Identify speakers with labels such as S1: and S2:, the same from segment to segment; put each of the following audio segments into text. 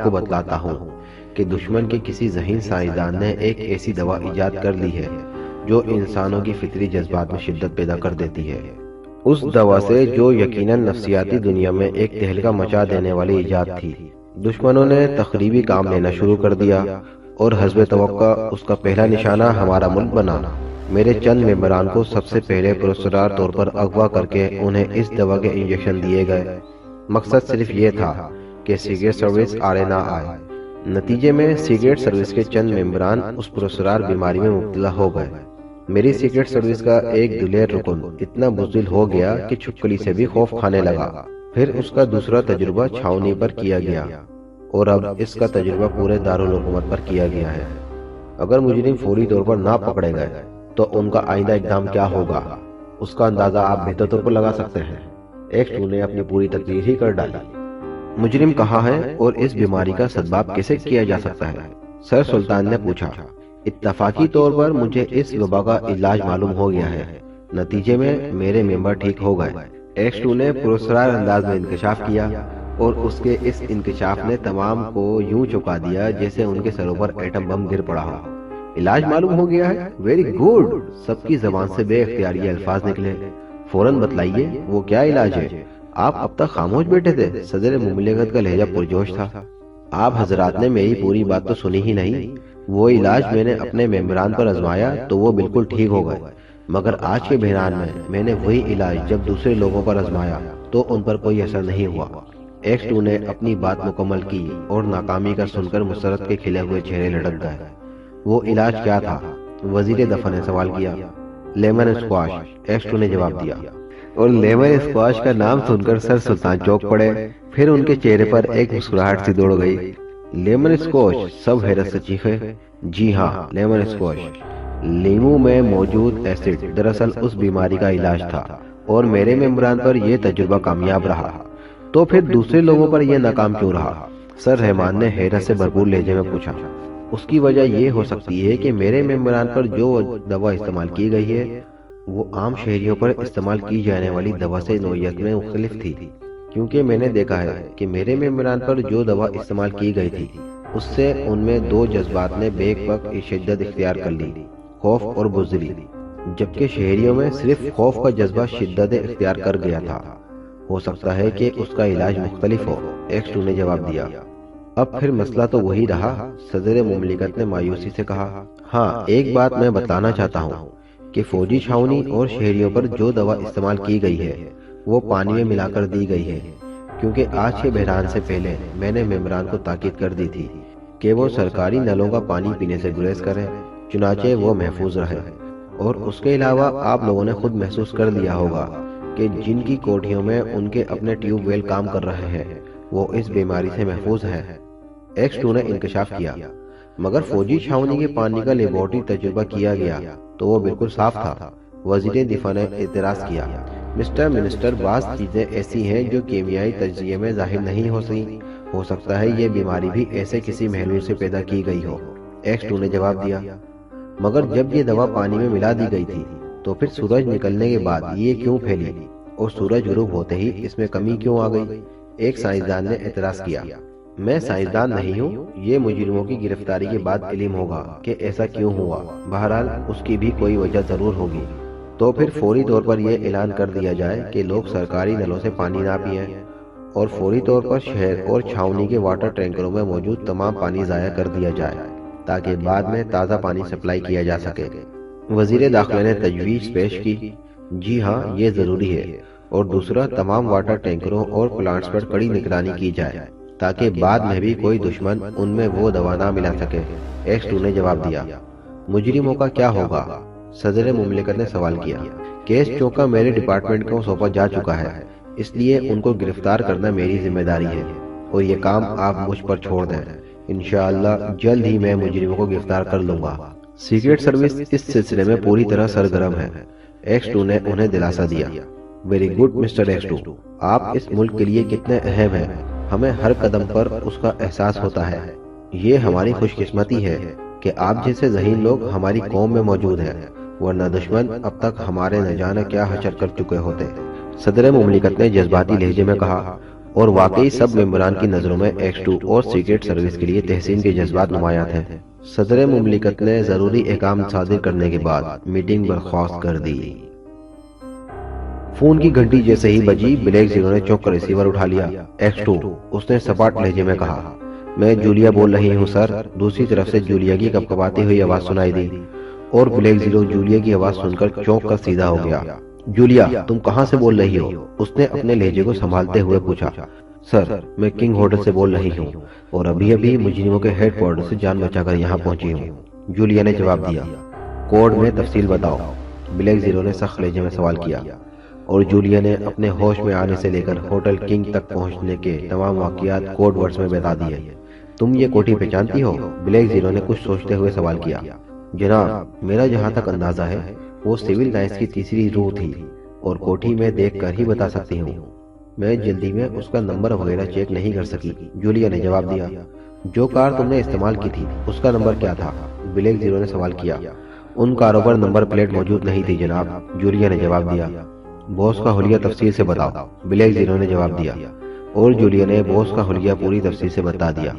S1: آپ کو بتلاتا ہوں کہ دشمن کے کسی ذہین سائنسدان نے ایک ایسی دوا ایجاد کر لی ہے جو انسانوں کی فطری جذبات میں شدت پیدا کر دیتی ہے۔ اس دوا سے جو یقیناً نفسیاتی دنیا میں ایک تہلکہ مچا دینے والی ایجاد تھی، دشمنوں نے تخریبی کام لینا شروع کر دیا اور حسب توقع اس کا پہلا نشانہ ہمارا ملک بنا۔ میرے چند ممبران کو سب سے پہلے پرسرار طور پر اغوا کر کے انہیں اس دوا کے انجیکشن دیے گئے۔ مقصد صرف یہ تھا کہ سیکریٹ سروس آڑے نہ آئے۔ نتیجے میں سیکریٹ سروس کے چند ممبران اس پرسرار بیماری میں مبتلا ہو گئے۔ میری سیکریٹ سروس کا ایک دلیر رکن اتنا بزدل ہو گیا کہ چھپکلی سے بھی خوف کھانے لگا۔ پھر اس کا دوسرا تجربہ چھاؤنی پر کیا گیا اور اب اس کا تجربہ پورے دارالحکومت پر کیا گیا ہے۔ اگر مجرم فوری طور پر نہ پکڑے گئے تو ان کا آئندہ اقدام کیا ہوگا، اس کا اندازہ آپ بہتر طور پر لگا سکتے ہیں۔ ایکس-2 نے اپنی پوری تقریر ہی کر ڈالی۔ مجرم کہاں ہے اور اس بیماری کا سدباب کیسے کیا جا سکتا ہے؟ سر سلطان نے پوچھا۔ اتفاقی طور پر مجھے اس وبا کا علاج معلوم ہو گیا ہے، نتیجے میں میرے ممبر ٹھیک ہو گئے۔ ایکس-2 نے پرسرار انداز میں انکشاف کیا اور اس کے اس انکشاف نے تمام کو یوں چکا دیا جیسے ان کے سروں پر ایٹم بم گر پڑا ہو۔ علاج معلوم ہو گیا ہے؟ Very good! سب کی زبان سے بے اختیار یہ الفاظ نکلے۔ فوراً بتلائیے وہ کیا علاج ہے؟ آپ اب تک خاموش بیٹھے تھے۔ صدر مملکت کا لہجہ پرجوش تھا۔ آپ حضرات نے میری پوری بات تو سنی ہی نہیں۔ وہ علاج میں نے اپنے ممبران پر آزمایا تو وہ بالکل ٹھیک ہو گئے، مگر آج کے بحران میں نے وہی علاج جب دوسرے لوگوں پر آزمایا تو ان پر کوئی اثر نہیں ہوا۔ ایکس-2 نے اپنی بات مکمل کی اور ناکامی کا سن کر مسرت کے کھلے ہوئے چہرے لٹک گئے۔ وہ علاج کیا تھا؟ وزیر دفاع نے سوال کیا۔ لیمن اسکواش، ایکس-2 نے جواب دیا۔ اور لیمن اسکواش کا نام سن کر سر سلطان چوک پڑے، پھر ان کے چہرے پر ایک مسکراہٹ سی دوڑ گئی۔ Lemon squash! سب حیرت سے چیخے۔ جی ہاں، لیمن اسکواش لیمو میں موجود ایسڈ دراصل اس بیماری کا علاج تھا اور میرے ممبران پر یہ تجربہ کامیاب رہا، تو پھر دوسرے لوگوں پر یہ ناکام کیوں رہا؟ سر رحمان نے حیرت سے بھرپور لہجے میں پوچھا۔ اس کی وجہ یہ ہو سکتی ہے کہ میرے ممبران پر جو دوا استعمال کی گئی ہے وہ عام شہریوں پر استعمال کی جانے والی دوا سے نوعیت میں مختلف تھی، کیونکہ میں نے دیکھا ہے کہ میرے ممبران پر جو دوا استعمال کی گئی تھی اس سے ان میں دو جذبات نے بیک وقت شدت اختیار کر لی، خوف اور بزدلی، جبکہ شہریوں میں صرف خوف کا جذبہ شدت اختیار کر گیا تھا۔ ہو سکتا ہے کہ اس کا علاج مختلف ہو، ایکس-2 نے جواب دیا۔ اب پھر مسئلہ تو وہی رہا، صدر مملکت نے مایوسی سے کہا۔ ہاں، ایک بات میں بتانا چاہتا ہوں کہ فوجی چھاؤنی اور شہریوں پر جو دوا استعمال کی گئی ہے وہ پانی میں ملا کر دی گئی ہے، کیونکہ آج کے بحران سے پہلے میں نے ممبران کو تاکید کر دی تھی کہ وہ سرکاری نلوں کا پانی پینے سے گریز کریں، چنانچہ وہ محفوظ رہے۔ اور اس کے علاوہ آپ لوگوں نے خود محسوس کر لیا ہوگا کہ جن کی کوٹھیوں میں ان کے اپنے ٹیوب ویل کام کر رہے ہیں وہ اس بیماری سے محفوظ ہیں۔ ایکس-2 نے انکشاف کیا۔ مگر فوجی چھاؤنی کے پانی کا لیبارٹری تجربہ کیا گیا تو وہ بالکل صاف تھا۔ وزیر دفاع نے اعتراض کیا۔ مسٹر منسٹر، بعض چیزیں ایسی ہیں جو کیمیائی تجزیے میں ظاہر نہیں ہو سکتی، ہو سکتا ہے یہ بیماری بھی ایسے کسی محلول سے پیدا کی گئی ہو، ایکس-2 نے جواب دیا۔ مگر جب یہ دوا پانی میں ملا دی گئی تھی تو پھر سورج نکلنے کے بعد یہ کیوں پھیلی اور سورج غروب ہوتے ہی اس میں کمی کیوں آ گئی؟ ایک سائنسدان نے اعتراض کیا۔ میں سائنسدان نہیں ہوں، یہ مجرموں کی گرفتاری کے بعد علم ہوگا کہ ایسا کیوں ہوا، بہرحال اس کی بھی کوئی وجہ ضرور ہوگی۔ تو پھر فوری طور پر یہ اعلان کر دیا جائے کہ لوگ سرکاری نلوں سے پانی نہ پئیں اور فوری طور پر شہر اور چھاؤنی کے واٹر ٹینکروں میں موجود تمام پانی ضائع کر دیا جائے تاکہ بعد میں تازہ پانی سپلائی کیا جا سکے۔ وزیر داخلہ نے تجویز پیش کی۔ جی ہاں، یہ ضروری ہے۔ اور دوسرا، تمام واٹر ٹینکروں اور پلانٹس پر کڑی نگرانی کی جائے تاکہ بعد میں بھی کوئی دشمن ان میں وہ دوا نہ ملا سکے، ایکس-2 نے جواب دیا۔ مجرموں کا کیا ہوگا؟ صدر مملکت نے سوال کیا۔ کیس چونکہ میرے ڈپارٹمنٹ کو سونپا جا چکا ہے، اس لیے ان کو گرفتار کرنا میری ذمہ داری ہے اور یہ کام آپ مجھ پر چھوڑ دیں۔ انشاءاللہ جلد ہی میں مجرموں کو گرفتار کر لوں گا۔ سیکریٹ سروس اس سلسلے میں پوری طرح سرگرم ہے، ایکس-2 نے انہیں دلاسا دیا۔ ویری گڈ مسٹر ایکس-2، آپ اس ملک کے لیے کتنے اہم ہیں، ہمیں ہر قدم پر اس کا احساس ہوتا ہے۔ یہ ہماری خوش قسمتی ہے کہ آپ جیسے ذہین لوگ ہماری قوم میں موجود ہیں، ورنہ دشمن اب تک ہمارے نہ جانے کیا حشر کر چکے ہوتے۔ صدر مملکت نے جذباتی لہجے میں کہا۔ اور واقعی سب ممبران کی نظروں میں X2 اور سیکرٹ سروس کے لیے تحسین کے جذبات نمایاں تھے۔ صدر مملکت نے ضروری احکام صادر کرنے کے بعد میٹنگ برخاست کر دی۔ فون کی گھنٹی جیسے ہی بجی، بلیک زیرو نے چونک کر ریسیور اٹھا لیا۔ X2، اس نے سپاٹ لہجے میں کہا۔ میں جولیا بول رہی ہوں سر۔ دوسری طرف سے جولیا کی کپکپاتی ہوئی آواز سنائی دی اور بلیک زیرو جولیا کی آواز سن کر چونک کر سیدھا ہو گیا۔ جولیا، تم کہاں سے بول رہی ہو؟ اس نے اپنے لہجے کو سنبھالتے ہوئے پوچھا۔ سر، میں کنگ ہوٹل سے بول رہی ہوں اور ابھی مجرموں کے ہیڈ کوارٹر سے جان بچا کر یہاں پہنچی ہوں، جولیا نے جواب دیا۔ کوڈ میں تفصیل بتاؤ، بلیک زیرو نے سخت لہجے میں سوال کیا، اور جولیا نے اپنے ہوش میں آنے سے لے کر ہوٹل کنگ تک پہنچنے کے تمام واقعات کوڈ ورڈز میں بتا دیے۔ تم یہ کوٹھی پہچانتی ہو؟ بلیک زیرو نے کچھ سوچتے ہوئے سوال کیا۔ جناب، میرا جہاں تک اندازہ ہے وہ سول لائنز کی تیسری روح تھی اور کوٹھی میں دیکھ کر ہی بتا سکتی ہوں۔ میں جلدی میں اس کا نمبر وغیرہ چیک نہیں کر سکی، جولیا نے جواب دیا۔ جو کار تم نے استعمال کی تھی اس کا نمبر کیا تھا؟ بلیک زیرو نے سوال کیا۔ ان کاروں پر نمبر پلیٹ موجود نہیں تھی جناب، جولیا نے جواب دیا۔ باس کا حلیہ تفصیل سے بتاؤ، بلیک زیرو نے جواب دیا، اور جولیا نے باس کا حلیہ پوری تفصیل سے بتا دیا۔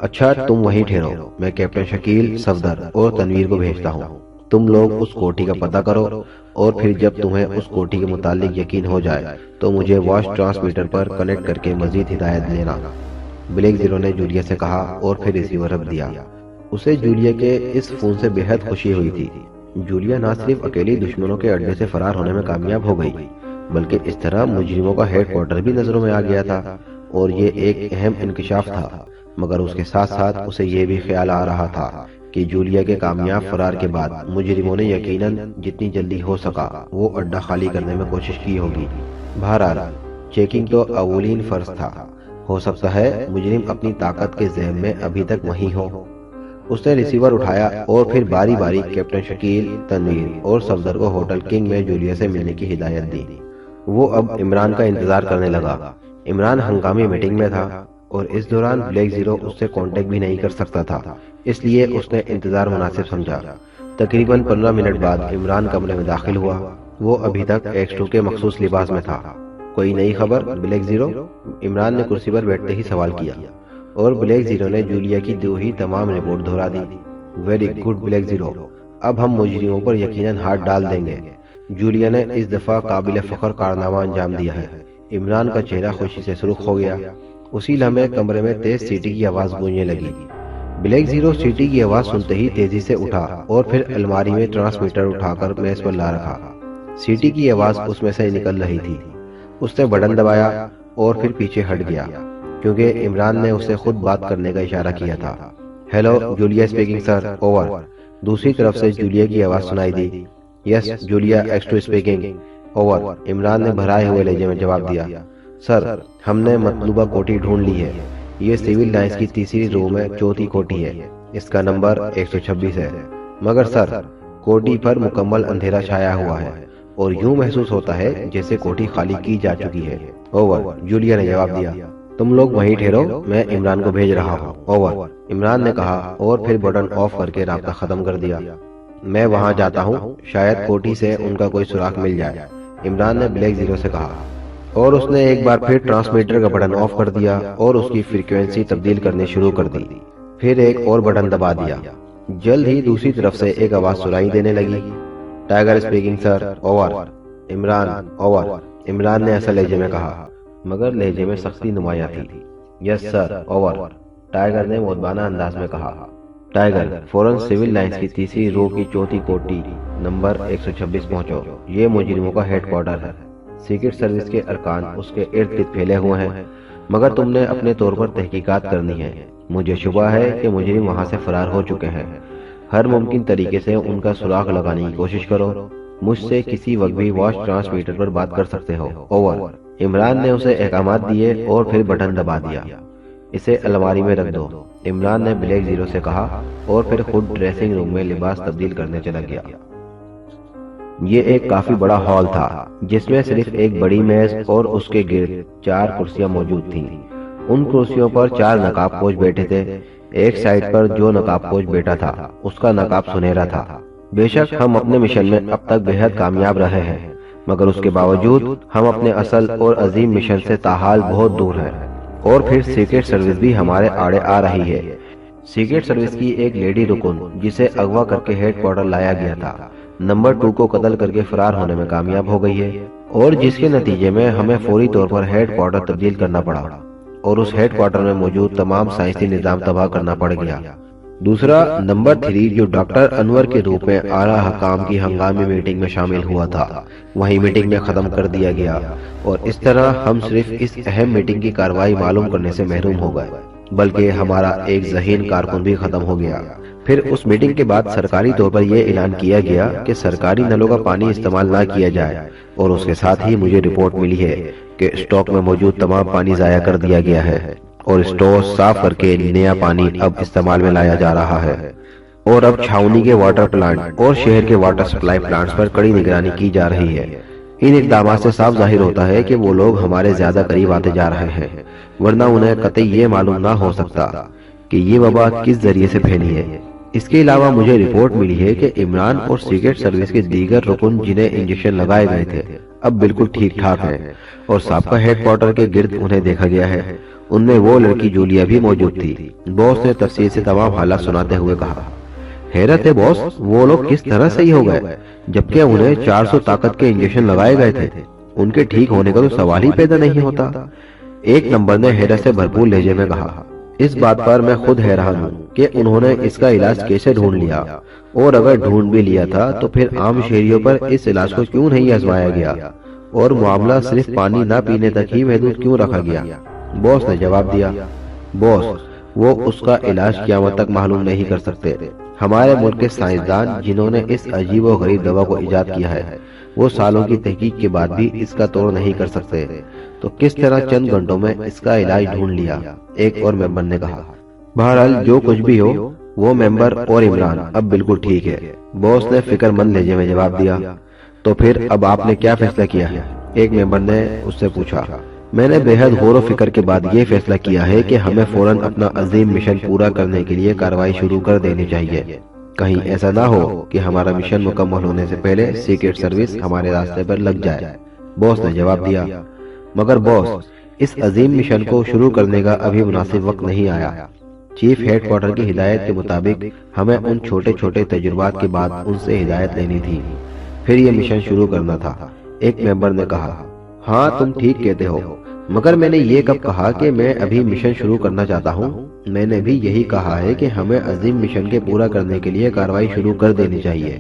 S1: اچھا، تم وہیں ٹھہرو، میں کیپٹن شکیل، صفدر اور تنویر کو بھیجتا ہوں۔ تم لوگ اس کوٹھی کا پتہ کرو اور پھر جب تمہیں اس کوٹھی کے متعلق یقین ہو جائے تو مجھے واش ٹرانسمیٹر پر کنیکٹ کر کے مزید ہدایت دینا، بلیک زیرو نے جولیا سے کہا اور پھر ریسیور رکھ دیا۔ اسے جولیا کے اس فون سے بے حد خوشی ہوئی تھی۔ جولیا نہ صرف اکیلی دشمنوں کے اڈے سے فرار ہونے میں کامیاب ہو گئی، بلکہ اس طرح مجرموں کا ہیڈ کوارٹر بھی نظروں میں آ گیا تھا، اور یہ ایک اہم انکشاف تھا۔ مگر اس کے ساتھ ساتھ اسے یہ بھی خیال آ رہا تھا کہ جولیا کے کامیاب فرار کے بعد مجرموں نے یقیناً جتنی جلدی ہو سکا وہ اڈا خالی کرنے میں کوشش کی ہوگی۔ بہرحال چیکنگ تو اولین فرض تھا، ہو سکتا ہے مجرم اپنی طاقت کے ذہن میں ابھی تک وہیں ہو۔ اس نے ریسیور اٹھایا اور پھر باری باری کیپٹن شکیل، تنویر اور صفدر کو ہوٹل کنگ میں جولیا سے ملنے کی ہدایت دی۔ وہ اب عمران کا انتظار کرنے لگا۔ عمران ہنگامی میٹنگ میں تھا اور اس دوران بلیک زیرو اس سے کانٹیکٹ بھی نہیں کر سکتا تھا، اس لیے اس نے انتظار مناسب سمجھا۔ تقریباً 15 منٹ بعد عمران کمرے میں داخل ہوا۔ وہ ابھی تک X2 کے مخصوص لباس میں تھا۔ کوئی نئی خبر بلیک زیرو؟ عمران نے کرسی پر بیٹھتے ہی سوال کیا، اور بلیک زیرو نے جولیا کی دی ہوئی تمام رپورٹ دہرا دی۔ ویری گڈ بلیک زیرو، اب ہم مجرموں پر یقیناً ہاتھ ڈال دیں گے۔ جولیا نے اس دفعہ قابل فخر کارنامہ انجام دیا ہے۔ عمران کا چہرہ خوشی سے سرخ ہو گیا۔ اسی لمحے کمرے میں تیز سیٹی کی آواز گونجنے لگی۔ بلیک زیرو سیٹی کی آواز سنتے ہی تیزی سے اٹھا اور پھر الماری میں ٹرانسمیٹر اٹھا کر میز پر لا رکھا۔ سیٹی کی آواز اس میں سے نکل رہی تھی۔ اس نے بٹن دبایا اور پھر پیچھے ہٹ گیا، کیونکہ عمران نے اسے خود بات کرنے کا اشارہ کیا تھا۔ Hello, Julia speaking sir, over. دوسری طرف سے جولیا کی آواز سنائی دی۔ Yes Julia, X2 speaking, over. Imran نے بھرائے ہوئے لہجے میں جواب دیا۔ سر، ہم نے مطلوبہ کوٹھی ڈھونڈ لی ہے۔ یہ سول لائنز کی تیسری رو میں چوتھی کوٹھی ہے۔ اس کا نمبر 126 ہے۔ مگر سر، کوٹھی پر مکمل اندھیرا چھایا ہوا ہے اور یوں محسوس ہوتا ہے جیسے کوٹھی خالی کی جا چکی ہے، اوور، جولیا نے جواب دیا۔ تم لوگ وہیں ٹھہرو، میں عمران کو بھیج رہا ہوں، اوور، عمران نے کہا اور پھر بٹن آف کر کے رابطہ ختم کر دیا۔ میں وہاں جاتا ہوں، شاید کوٹھی سے ان کا کوئی سراغ مل جائے، عمران نے بلیک زیرو سے کہا، اور اس نے ایک بار پھر ٹرانسمیٹر کا بٹن آف کر دیا اور اس کی فریکوینسی تبدیل کرنی شروع کر دی۔ پھر ایک اور بٹن دبا دیا۔ جلد ہی دوسری طرف سے ایک آواز سنائی دینے لگی۔ Tiger speaking sir, over. Imran, over, Imran نے ایسا لہجے میں کہا مگر لہجے میں سختی نمایاں تھی۔ یس سر، اوور، ٹائیگر نے مؤدبانہ انداز میں کہا۔ ٹائیگر، فوراً سول لائنز کی تیسری رو کی چوتھی کوٹھی نمبر 126 پہنچو، یہ مجرموں کا ہیڈ کوارٹر ہے۔ سیکرٹ سروس کے ارکان اس کے ارد گرد پھیلے ہوئے ہیں، مگر تم نے اپنے طور پر تحقیقات کرنی ہے۔ مجھے شبہ ہے کہ مجرم وہاں سے فرار ہو چکے ہیں۔ ہر ممکن طریقے سے ان کا سراغ لگانے کی کوشش کرو۔ مجھ سے کسی وقت بھی واش ٹرانسمیٹر پر بات کر سکتے ہو، اوور۔ عمران نے اسے احکامات دیے اور پھر بٹن دبا دیا۔ اسے الماری میں رکھ دو، عمران نے بلیک زیرو سے کہا اور پھر خود ڈریسنگ روم میں لباس تبدیل کرنے چلا گیا۔ یہ ایک کافی بڑا ہال تھا جس میں صرف ایک بڑی میز اور اس کے گرد 4 کرسیاں موجود تھیں۔ ان کرسیوں پر 4 نقاب پوش بیٹھے تھے۔ ایک سائیڈ پر جو نقاب پوش بیٹھا تھا اس کا نقاب سنہرا تھا۔ بے شک ہم اپنے مشن میں اب تک بے حد کامیاب رہے ہیں، مگر اس کے باوجود ہم اپنے اصل اور عظیم مشن سے تاحال بہت دور ہیں۔ اور پھر سیکرٹ سروس بھی ہمارے آڑے آ رہی ہے۔ سیکرٹ سروس کی ایک لیڈی رکن جسے اغوا کر کے ہیڈ کوارٹر لایا گیا تھا، نمبر 2 کو قتل کر کے فرار ہونے میں کامیاب ہو گئی ہے، اور جس کے نتیجے میں ہمیں فوری طور پر ہیڈ کوارٹر تبدیل کرنا پڑا اور اس ہیڈ کوارٹر میں موجود تمام سائنسی نظام تباہ کرنا پڑ گیا۔ دوسرا، نمبر 3 جو ڈاکٹر انور کے روپ میں اعلیٰ حکام کی ہنگامی میٹنگ میں شامل ہوا تھا، وہی میٹنگ میں ختم کر دیا گیا، اور اس طرح ہم صرف اس اہم میٹنگ کی کارروائی معلوم کرنے سے محروم ہو گئے، بلکہ ہمارا ایک ذہین کارکن بھی ختم ہو گیا۔ پھر اس میٹنگ کے بعد سرکاری طور پر یہ اعلان کیا گیا کہ سرکاری نلوں کا پانی استعمال نہ کیا جائے، اور اس کے ساتھ ہی مجھے رپورٹ ملی ہے کہ اسٹاک میں موجود تمام پانی ضائع کر دیا گیا ہے، اور اسٹور صاف کر کے نیا پانی اب استعمال میں لایا جا رہا ہے، اور اب چھاؤنی کے واٹر پلانٹ اور شہر کے واٹر سپلائی پلانٹس پر کڑی نگرانی کی جا رہی ہے۔ ان اقدامات سے صاف ظاہر ہوتا ہے کہ وہ لوگ ہمارے زیادہ قریب آتے جا رہے ہیں، ورنہ انہیں قطعی یہ معلوم نہ ہو سکتا کہ یہ وبا کس ذریعے سے پھیلی ہے۔ اس کے علاوہ مجھے رپورٹ ملی ہے کہ عمران اور سیکرٹ سروس کے دیگر رکن جنہیں انجیکشن لگائے گئے تھے اب بالکل ٹھیک ٹھاک ہیں، اور سابقہ ہیڈ کوارٹر کے گرد انہیں دیکھا گیا ہے۔ ان میں وہ لڑکی جولیا بھی موجود تھی۔ باس نے تفصیل سے تمام حالات سناتے ہوئے کہا، حیرت ہے باس، وہ لوگ کس طرح صحیح ہو گئے جبکہ انہیں 400 طاقت کے انجیکشن لگائے گئے تھے؟ ان کے ٹھیک ہونے کا تو سوال ہی پیدا نہیں ہوتا۔ ایک نمبر نے حیرت سے بھرپور لہجے میں کہا، اس بات پر میں خود حیران ہوں کہ انہوں نے اس کا علاج کیسے ڈھونڈ لیا، اور اگر ڈھونڈ بھی لیا تھا تو پھر عام شہریوں پر اس علاج کو کیوں نہیں آزمایا گیا، اور معاملہ صرف پانی نہ پینے تک ہی محدود کیوں رکھا گیا؟ باس نے جواب دیا، باس، وہ اس کا علاج قیامت تک معلوم نہیں کر سکتے۔ ہمارے ملک کے سائنسدان جنہوں نے اس عجیب و غریب دوا کو ایجاد کیا ہے، وہ سالوں کی تحقیق کے بعد بھی اس کا توڑ نہیں کر سکتے، تو کس طرح چند گھنٹوں میں اس کا علاج ڈھونڈ لیا؟ ایک اور ممبر نے کہا۔ بہرحال جو کچھ بھی ہو، وہ ممبر اور عمران اب بالکل ٹھیک ہے، باس نے فکر مند لہجے میں جواب دیا۔ تو پھر اب آپ نے کیا فیصلہ کیا ہے؟ ایک ممبر نے اس سے پوچھا۔ میں نے بے حد غور و فکر کے بعد یہ فیصلہ کیا ہے کہ ہمیں فوراً اپنا عظیم مشن پورا کرنے کے لیے کارروائی شروع کر دینی چاہیے۔ کہیں ایسا نہ ہو کہ ہمارا مشن مکمل ہونے سے پہلے سیکرٹ سروس ہمارے راستے پر لگ جائے، باس نے جواب دیا۔ مگر باس، اس عظیم مشن کو شروع کرنے کا ابھی مناسب وقت نہیں آیا۔ چیف ہیڈ کوارٹر کی ہدایت کے مطابق ہمیں ان چھوٹے چھوٹے تجربات کے بعد ان سے ہدایت لینی تھی، پھر یہ مشن شروع کرنا تھا۔ ایک ممبر نے کہا، ہاں تم ٹھیک کہتے ہو، مگر میں نے یہ کب کہا کہ میں ابھی مشن شروع کرنا چاہتا ہوں؟ میں نے بھی یہی کہا ہے کہ ہمیں عظیم مشن کے پورا کرنے کے لیے کارروائی شروع کر دینی چاہیے۔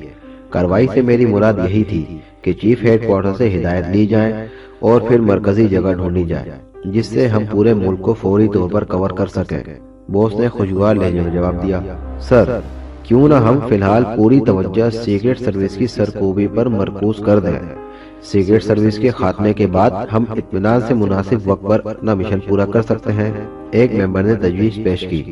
S1: کارروائی سے میری مراد یہی تھی کہ چیف ہیڈ کوارٹر سے ہدایت لی جائے اور پھر مرکزی جگہ ڈھونڈی جائے جس سے ہم پورے ملک کو فوری طور پر کور کر سکیں۔ باس نے خوشگوار لہجے میں جواب دیا، سر، کیوں نہ ہم فی الحال پوری توجہ سیکرٹ سروس کی سرکوبی پر مرکوز کر دیں۔ سیکرٹ سروس کے خاتمے کے بعد ہم اطمینان سے مناسب وقت پر اپنا مشن پورا کر سکتے ہیں۔ ایک ممبر نے تجویز پیش کی،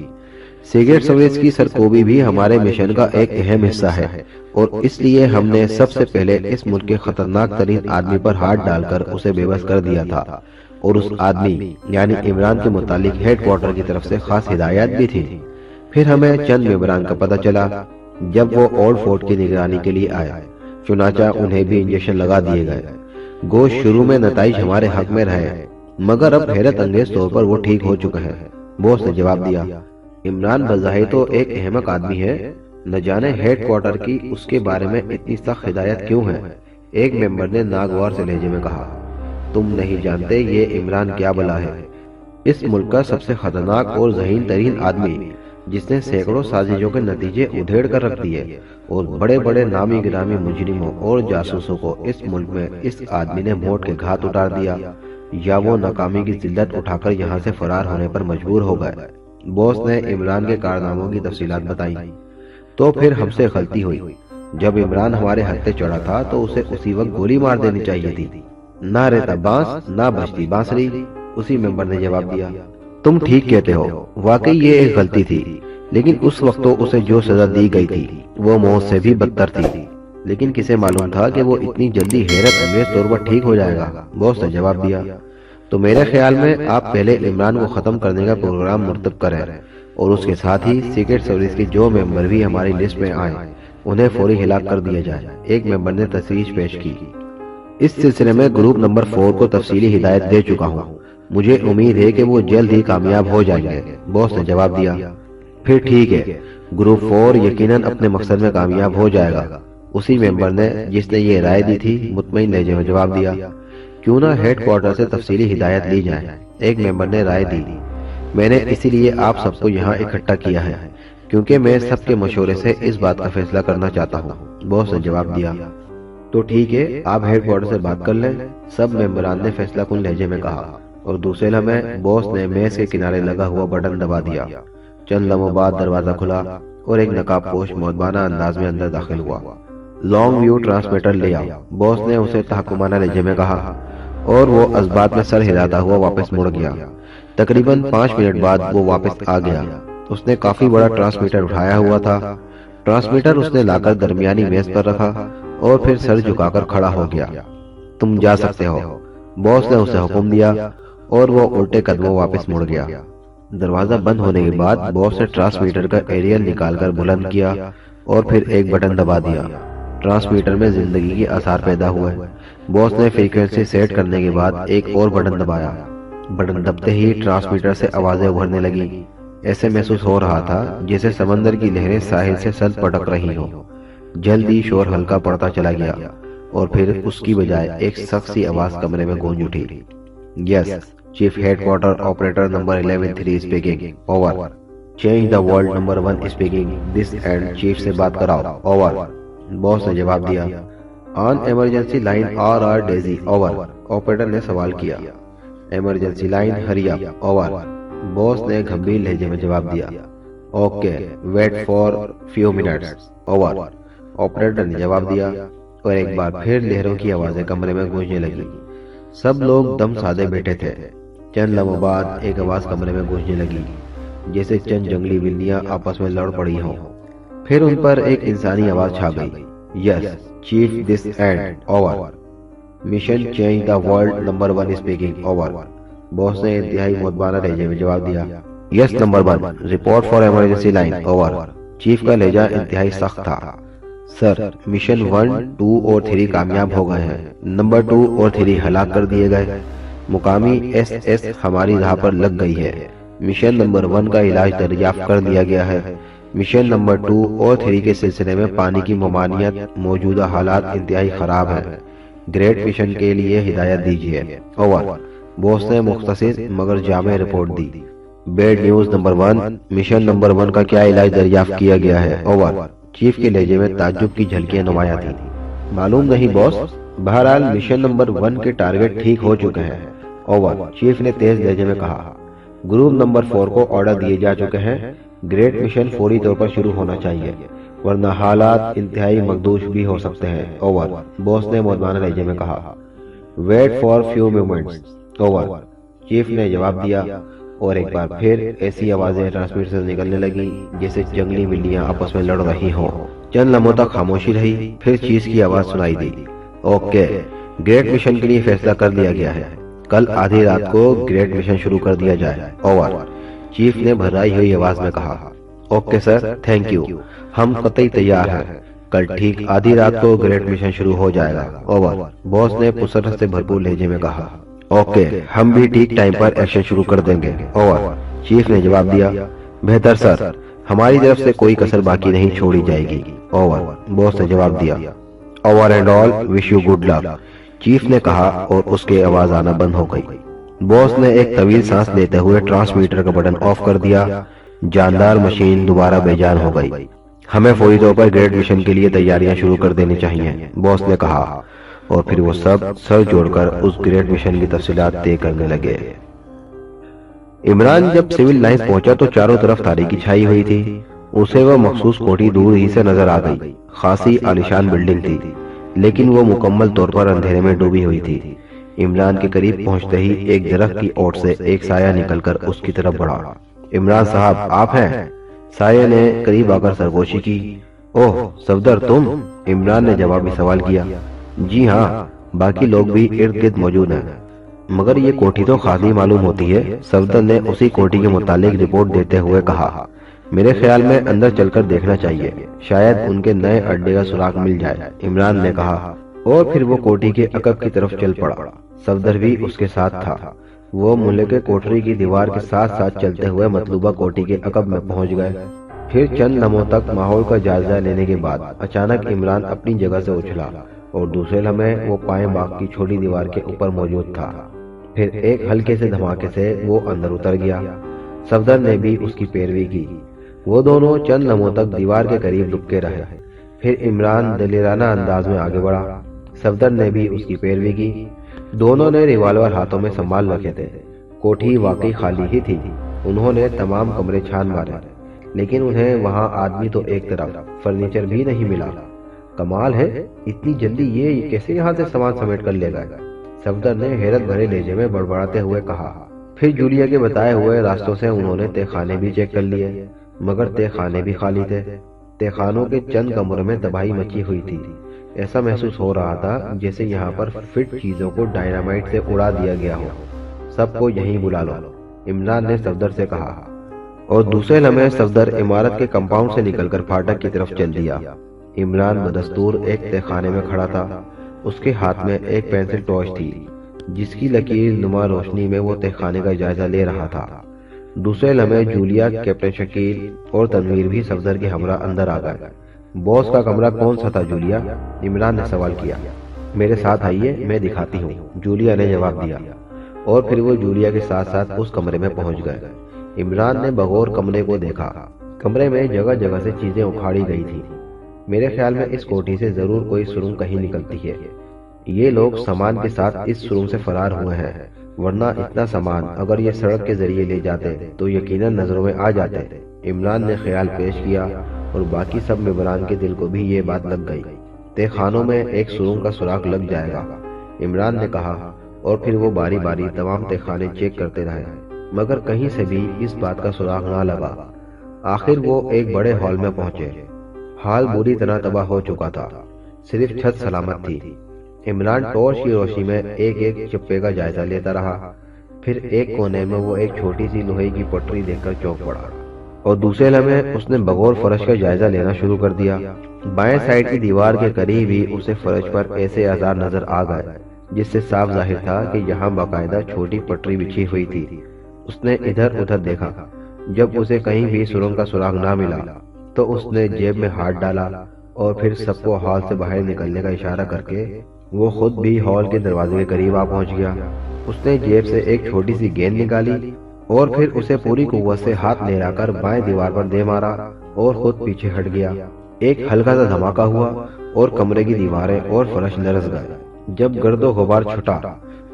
S1: سیکرٹ سروس کی سرکوبی بھی ہمارے مشن کا ایک اہم حصہ ہے، اور اس لیے ہم نے سب سے پہلے اس ملک کے خطرناک ترین آدمی پر ہاتھ ڈال کر اسے بے بس کر دیا تھا، اور اس آدمی یعنی عمران کے متعلق ہیڈ کوارٹر کی طرف سے خاص ہدایات بھی تھی۔ پھر ہمیں چند ممبران کا پتہ چلا جب وہ اولڈ فورٹ کی نگرانی کے لیے آئے، چنانچہ انہیں بھی انجیکشن لگا دیے گئے۔ گوشت شروع میں نتائج ہمارے حق میں رہے، مگر اب حیرت انگیز طور پر وہ ٹھیک ہو چکے ہیں، باس نے جواب دیا۔ عمران بظاہر تو ایک احمق آدمی ہے، نہ جانے ہیڈ کوارٹر کی اس کے بارے میں اتنی سخت ہدایت کیوں ہے؟ ایک ممبر نے ناگوار سے لہجے میں کہا، تم نہیں جانتے یہ عمران کیا بلا ہے، اس ملک کا سب سے خطرناک اور ذہین ترین آدمی، جس نے سینکڑوں سازشوں کے نتیجے ادھیڑ کر رکھ دیے، اور بڑے بڑے نامی گرامی مجرموں اور جاسوسوں کو اس ملک میں اس آدمی نے موت کے گھات اتار دیا، یا وہ ناکامی کی ذلت اٹھا کر یہاں سے فرار ہونے پر مجبور ہو گئے۔ باس نے عمران کے کارناموں کی تفصیلات بتائیں۔ تو پھر ہم سے غلطی ہوئی، جب عمران ہمارے ہتھے چڑھا تھا تو اسے اسی وقت گولی مار دینی چاہیے تھی، نہ رہتا بانس نہ بجتی بانسری، اسی ممبر نے جواب دیا۔ تم ٹھیک کہتے ہو، واقعی یہ ایک غلطی تھی، لیکن اس وقت تو اسے جو سزا دی گئی تھی وہ موت سے بھی بدتر تھی، لیکن کسے معلوم تھا کہ وہ اتنی جلدی حیرت انگیز طور پر ٹھیک ہو جائے گا؟ باس نے جواب دیا۔ تو میرے خیال میں آپ پہلے عمران کو ختم کرنے کا پروگرام مرتب کریں، اور اس کے ساتھ ہی سیکرٹ سروس کے جو ممبر بھی ہماری لسٹ میں آئیں انہیں فوری ہلاک کر دیا جائے، ایک ممبر نے تجویز پیش کی۔ اس سلسلے میں گروپ نمبر 4 کو تفصیلی ہدایت دے چکا ہوں، مجھے امید ہے کہ وہ جلد ہی کامیاب ہو جائیں گے، باس نے جواب دیا۔ پھر ٹھیک ہے، گروپ 4 یقیناً اپنے مقصد میں کامیاب ہو جائے گا، اسی ممبر نے جس نے یہ رائے دی تھی مطمئن لہجے میں جواب دیا۔ کیوں نہ ہیڈ کوارٹر سے تفصیلی ہدایت لی جائے، ایک ممبر نے رائے دی۔ میں نے اسی لیے آپ سب کو یہاں اکٹھا کیا ہے کیونکہ میں سب کے مشورے سے اس بات کا فیصلہ کرنا چاہتا ہوں، باس نے جواب دیا۔ تو ٹھیک ہے، آپ ہیڈ کوارٹر سے بات کر لیں، سب ممبران نے فیصلہ کن لہجے میں کہا، اور دوسرے لمحے باس نے میز کے کنارے لگا ہوا بٹن دبا دیا۔ چند لمحوں بعد دروازہ کھلا اور ایک نقاب پوش مؤدبانہ انداز میں اندر داخل ہوا۔ لانگ ویو ٹرانسمیٹر لے آؤ، باس نے اسے تحکمانہ لہجے میں کہا، اور وہ اسبات میں سر ہلاتا ہوا واپس مڑ گیا۔ تقریباً 5 منٹ بعد وہ واپس آ گیا۔ اس نے کافی بڑا ٹرانسمیٹر اٹھایا ہوا تھا۔ ٹرانسمیٹر اس نے لا کر درمیانی میز پر رکھا اور پھر سر جھکا کر کھڑا ہو گیا۔ تم جا سکتے ہو، باس نے اسے حکم دیا، اور وہ الٹے قدموں واپس مڑ گیا۔ دروازہ بند ہونے کے بعد باس نے ٹرانسمیٹر کا ایریل نکال کر بلند کیا اور پھر ایک بٹن دبا دیا۔ ٹرانسمیٹر میں زندگی کے آثار پیدا ہوئے۔ باس نے فریکوینسی سیٹ کرنے کے بعد ایک اور بٹن دبایا۔ بٹن دبتے ہی ٹرانسمیٹر سے آوازیں ابھرنے لگی۔ ایسے محسوس ہو رہا تھا جیسے سمندر کی لہریں ساحل سے سلط پٹک رہی ہوں۔ جلد ہی شور ہلکا پڑتا چلا گیا اور پھر اس کی بجائے ایک سخت سی آواز کمرے میں گونج اٹھی۔ Yes, chief headquarter operator number 11-3 speaking, over. Change the world number 1 speaking, this end chief سے بات کراؤ، اوور، باس نے جواب دیا۔ On emergency line RR Daisy, over, operator نے سوال کیا۔ Emergency line hurry up, over, boss نے گھمبیر لہجے میں جواب دیا۔ Okay, wait for few minutes, over, operator نے جواب دیا، اور ایک بار پھر لہروں کی آوازیں کمرے میں گونجنے لگی۔ سب لوگ دم سادے بیٹھے تھے۔ چند لمحوں بعد ایک آواز کمرے میں گونجنے لگی جیسے چند جنگلی بلیاں آپس میں لڑ پڑی ہوں۔ پھر ان پر ایک انسانی آواز چھا گئی۔ Yes chief, this end, over, mission change the world number 1 speaking, over, boss نے انتہائی مؤدبانہ لہجے میں جواب دیا۔ Yes number 1، report for emergency line, over, chief کا لہجہ انتہائی سخت تھا۔ سر، مشن 1، 2 اور 3 کامیاب ہو گئے ہیں، نمبر 2 اور 3 ہلاک کر دیے گئے۔ مقامی SS ہماری راہ پر لگ گئی ہے۔ مشن نمبر 1 کا علاج دریافت کر لیا گیا ہے۔ مشن نمبر 2 اور 3 کے سلسلے میں پانی کی ممانعت، موجودہ حالات انتہائی خراب ہیں۔ گریٹ مشن کے لیے ہدایت دیجیے، اوور، باس نے مختصر مگر جامع رپورٹ دی۔ Bad news number 1، mission number 1 کا کیا علاج دریافت کیا گیا ہے، اوور، چیف کے لہجے میں تعجب کی جھلکیاں نمایاں تھیں۔ معلوم نہیں باس، بہرحال مشن نمبر 1 کے ٹارگٹ ٹھیک ہو چکے ہیں، اوور، چیف نے تیز لہجے میں کہا۔ گروپ نمبر 4 کو آرڈر دیے جا چکے ہیں، گریٹ مشن فوری طور پر شروع ہونا چاہیے، ورنہ حالات انتہائی مخدوش بھی ہو سکتے ہیں، اوور، باس نے مؤدبانہ لہجے میں کہا۔ Wait for few moments, over, chief نے جواب دیا، اور ایک بار پھر ایسی آوازیں ٹرانسمیٹر سے نکلنے لگیں جیسے جنگلی بلیاں آپس میں لڑ رہی ہوں۔ چند لمحوں تک خاموشی رہی، پھر چیف کی آواز سنائی دی۔ اوکے، گریٹ مشن کے لیے فیصلہ کر لیا گیا ہے، کل آدھی رات کو گریٹ مشن شروع کر دیا جائے، اوور، چیف نے بھرائی ہوئی آواز میں کہا۔ اوکے سر، تھینک یو، ہم قطعی تیار ہیں، کل ٹھیک آدھی رات کو گریٹ مشن شروع ہو جائے گا، اوور، باس نے پسرت سے بھرپور لہجے میں کہا۔ اوکے، ہم بھی ٹھیک ٹائم پر ایکشن شروع کر دیں گے، اوور، چیف نے جواب دیا۔ بہتر سر، ہماری طرف سے کوئی کسر باقی نہیں چھوڑی جائے گی، اوور، باس نے جواب دیا۔ Over and all, wish you good luck, chief نے کہا، اور اس کے آواز آنا بند ہو گئی۔ باس نے ایک طویل سانس لیتے ہوئے ٹرانسمیٹر کا بٹن آف کر دیا۔ جاندار مشین دوبارہ بے جان ہو گئی۔ ہمیں فوری طور پر گریٹ مشن کے لیے تیاریاں شروع کر دینی چاہیے، باس نے کہا، اور پھر وہ سب سر جوڑ کر اس گریٹ مشن کی تفصیلات طے کرنے لگے۔ عمران جب سول لائنز پہنچا تو چاروں طرف تاریکی چھائی ہوئی تھی۔ اسے وہ مخصوص کوٹھی دور ہی سے نظر آ گئی۔ خاصی عالیشان بلڈنگ تھی، لیکن وہ مکمل طور پر اندھیرے میں ڈوبی ہوئی تھی۔ عمران کے قریب پہنچتے ہی ایک درخت کی اوٹ سے ایک سایہ نکل کر اس کی طرف بڑھا۔ عمران صاحب، آپ ہیں؟ سایہ نے قریب آ کر سرگوشی کی۔ اوہ صفدر، تم؟ عمران نے جوابی سوال کیا۔ جی ہاں، باقی لوگ بھی ارد گرد موجود ہیں، مگر یہ کوٹھی تو خالی معلوم ہوتی ہے، صفدر نے اسی کوٹھی کے متعلق رپورٹ دیتے ہوئے کہا۔ میرے خیال میں اندر چل کر دیکھنا چاہیے، شاید ان کے نئے اڈے کا سراغ مل جائے، عمران نے کہا۔ اور پھر وہ کوٹھی کے عقب کی طرف چل پڑا۔ صفدر بھی اس کے ساتھ تھا۔ وہ ملک کوٹری کی دیوار کے ساتھ ساتھ چلتے ہوئے مطلوبہ کوٹھی کے عقب میں پہنچ گئے۔ پھر چند لمحوں تک ماحول کا جائزہ لینے کے بعد اچانک عمران اپنی جگہ سے اچھلا اور دوسرے لمحے وہ پائیں باغ کی چھوٹی دیوار کے اوپر موجود تھا۔ پھر ایک ہلکے سے دھماکے سے وہ اندر اتر گیا۔ صفدر نے بھی اس کی پیروی کی۔ وہ دونوں چند لمحوں تک دیوار کے قریب دبکے رہے۔ پھر عمران دلیرانہ انداز میں آگے بڑھا۔ صفدر نے بھی اس کی پیروی کی۔ دونوں نے ریوالور ہاتھوں میں سنبھال رکھے تھے۔ کوٹھی واقعی خالی ہی تھی۔ انہوں نے تمام کمرے چھان مارے، لیکن انہیں وہاں آدمی تو ایک طرف، فرنیچر بھی نہیں ملا۔ کمال ہے، اتنی جلدی یہ کیسے یہاں سے سامان سمیٹ کر لے گئے؟ صفدر نے حیرت بھرے لہجے میں بڑبڑاتے ہوئے کہا۔ پھر جولیا کے بتائے ہوئے راستوں سے انہوں نے تہہ خانے بھی چیک کر لیے، مگر تہہ خانے بھی خالی تھے۔ تہہ خانوں کے چند کمروں میں تباہی مچی ہوئی تھی۔ ایسا محسوس ہو رہا تھا جیسے یہاں پر فٹ چیزوں کو ڈائنامائٹ سے اڑا دیا گیا ہو۔ سب کو یہیں بلا لو، عمران نے صفدر سے کہا، اور دوسرے لمحے صفدر عمارت کے کمپاؤنڈ سے نکل کر پھاٹک کی طرف چل دیا۔ عمران بدستور ایک تہہ خانے میں کھڑا تھا۔ اس کے ہاتھ میں ایک پینسل ٹارچ تھی، جس کی لکیر نما روشنی میں وہ تہہ خانے کا جائزہ لے رہا تھا۔ دوسرے لمحے جولیا، کیپٹن شکیل اور تنویر بھی صفدر کے ہمراہ اندر آ گئے۔ باس کا کمرہ کون سا تھا جولیا؟ عمران نے سوال کیا۔ میرے ساتھ آئیے، میں دکھاتی ہوں، جولیا نے جواب دیا، اور پھر وہ جولیا کے ساتھ ساتھ اس کمرے میں پہنچ گئے۔ عمران نے بغور کمرے کو دیکھا۔ کمرے میں جگہ جگہ سے چیزیں اکھاڑی گئی تھی۔ میرے خیال میں اس کوٹھی سے ضرور کوئی سرنگ کہیں نکلتی ہے۔ یہ لوگ سامان کے ساتھ اس سرنگ سے فرار ہوئے ہیں، ورنہ اتنا سامان اگر یہ سڑک کے ذریعے لے جاتے تو یقیناً نظروں میں آ جاتے۔ عمران نے خیال پیش کیا، اور باقی سب ممبران کے دل کو بھی یہ بات لگ گئی۔ تہہ خانوں میں ایک سرنگ کا سوراخ لگ جائے گا، عمران نے کہا، اور پھر وہ باری باری تمام تہہ خانے چیک کرتے رہے، مگر کہیں سے بھی اس بات کا سراغ نہ لگا۔ آخر وہ ایک بڑے ہال میں پہنچے۔ ہال بری طرح تباہ ہو چکا تھا، صرف چھت سلامت تھی۔ عمران ٹارچ کی روشنی میں ایک ایک چپے کا جائزہ لیتا رہا۔ پھر ایک کونے میں وہ ایک چھوٹی سی لوہے کی پٹری دیکھ کر چونک پڑا، اور دوسرے لمحے اس نے بغور فرش کا جائزہ لینا شروع کر دیا۔ بائیں سائڈ کی دیوار کے قریب ہی اسے فرش پر ایسے آثار نظر آ گئے جس سے صاف ظاہر تھا کہ یہاں باقاعدہ چھوٹی پٹری بچھی ہوئی تھی۔ اس نے ادھر ادھر دیکھا۔ جب اسے کہیں بھی سرنگ کا سراغ نہ ملا تو اس نے جیب میں ہاتھ ڈالا، اور پھر سب کو ہال سے باہر نکلنے کا اشارہ کر کے وہ خود بھی ہال کے دروازے کے قریب آ پہنچ گیا۔ اس نے جیب سے ایک چھوٹی سی گیند نکالی، اور پھر اسے پوری قوت سے ہاتھ لہرا کر بائیں دیوار پر دے مارا، اور خود پیچھے ہٹ گیا۔ ایک ہلکا سا دھماکہ ہوا، اور کمرے کی دیواریں اور فرش لرز گئے۔ جب گرد و غبار چھٹا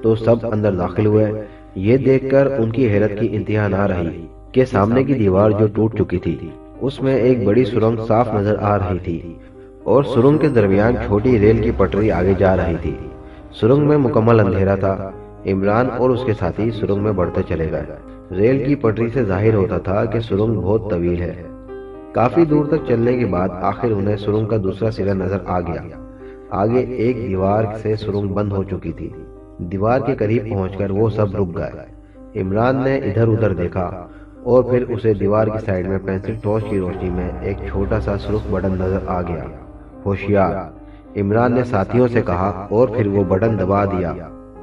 S1: تو سب اندر داخل ہوئے۔ یہ دیکھ کر ان کی حیرت کی انتہا نہ رہی کہ سامنے کی دیوار جو ٹوٹ چکی تھی، اس میں ایک بڑی سرنگ صاف نظر آ رہی تھی، اور سرنگ کے درمیان چھوٹی ریل کی پٹری آگے جا رہی تھی۔ سرنگ میں مکمل اندھیرا تھا۔ عمران اور اس کے ساتھی سرنگ میں بڑھتے چلے گئے۔ ریل کی پٹری سے ظاہر ہوتا تھا کہ سرنگ بہت طویل ہے۔ کافی دور تک چلنے کے بعد آخر انہیں سرنگ کا دوسرا سرا نظر آ گیا۔ آگے ایک دیوار سے سرنگ بند ہو چکی تھی۔ دیوار کے قریب پہنچ کر وہ سب رک گئے۔ عمران نے ادھر ادھر دیکھا، اور پھر اسے دیوار کی سائیڈ میں پینسل ٹارچ کی روشنی میں ایک چھوٹا سا سرخ بٹن نظر آ گیا۔ ہوشیار، عمران نے ساتھیوں سے کہا، اور پھر وہ بٹن دبا دیا۔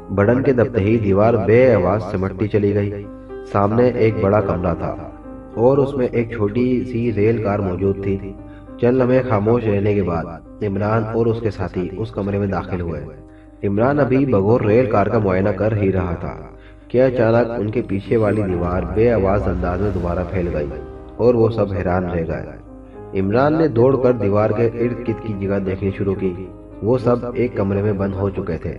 S1: بٹن کے دبتے ہی دیوار بے آواز سمٹتی چلی گئی۔ سامنے ایک بڑا کمرہ تھا، اور اس میں ایک چھوٹی سی ریل کار موجود تھی۔ چند لمحے خاموش رہنے کے بعد عمران اور اس کے ساتھی اس کمرے میں داخل ہوئے۔ عمران ابھی بغور ریل کار کا معائنہ کر ہی رہا تھا کہ اچانک ان کے پیچھے والی دیوار بے آواز انداز میں دوبارہ پھیل گئی، اور وہ سب حیران رہ گئے۔ عمران نے دوڑ کر دیوار کے ارد گرد کی جگہ دیکھنی شروع کی۔ وہ سب ایک کمرے میں بند ہو چکے تھے۔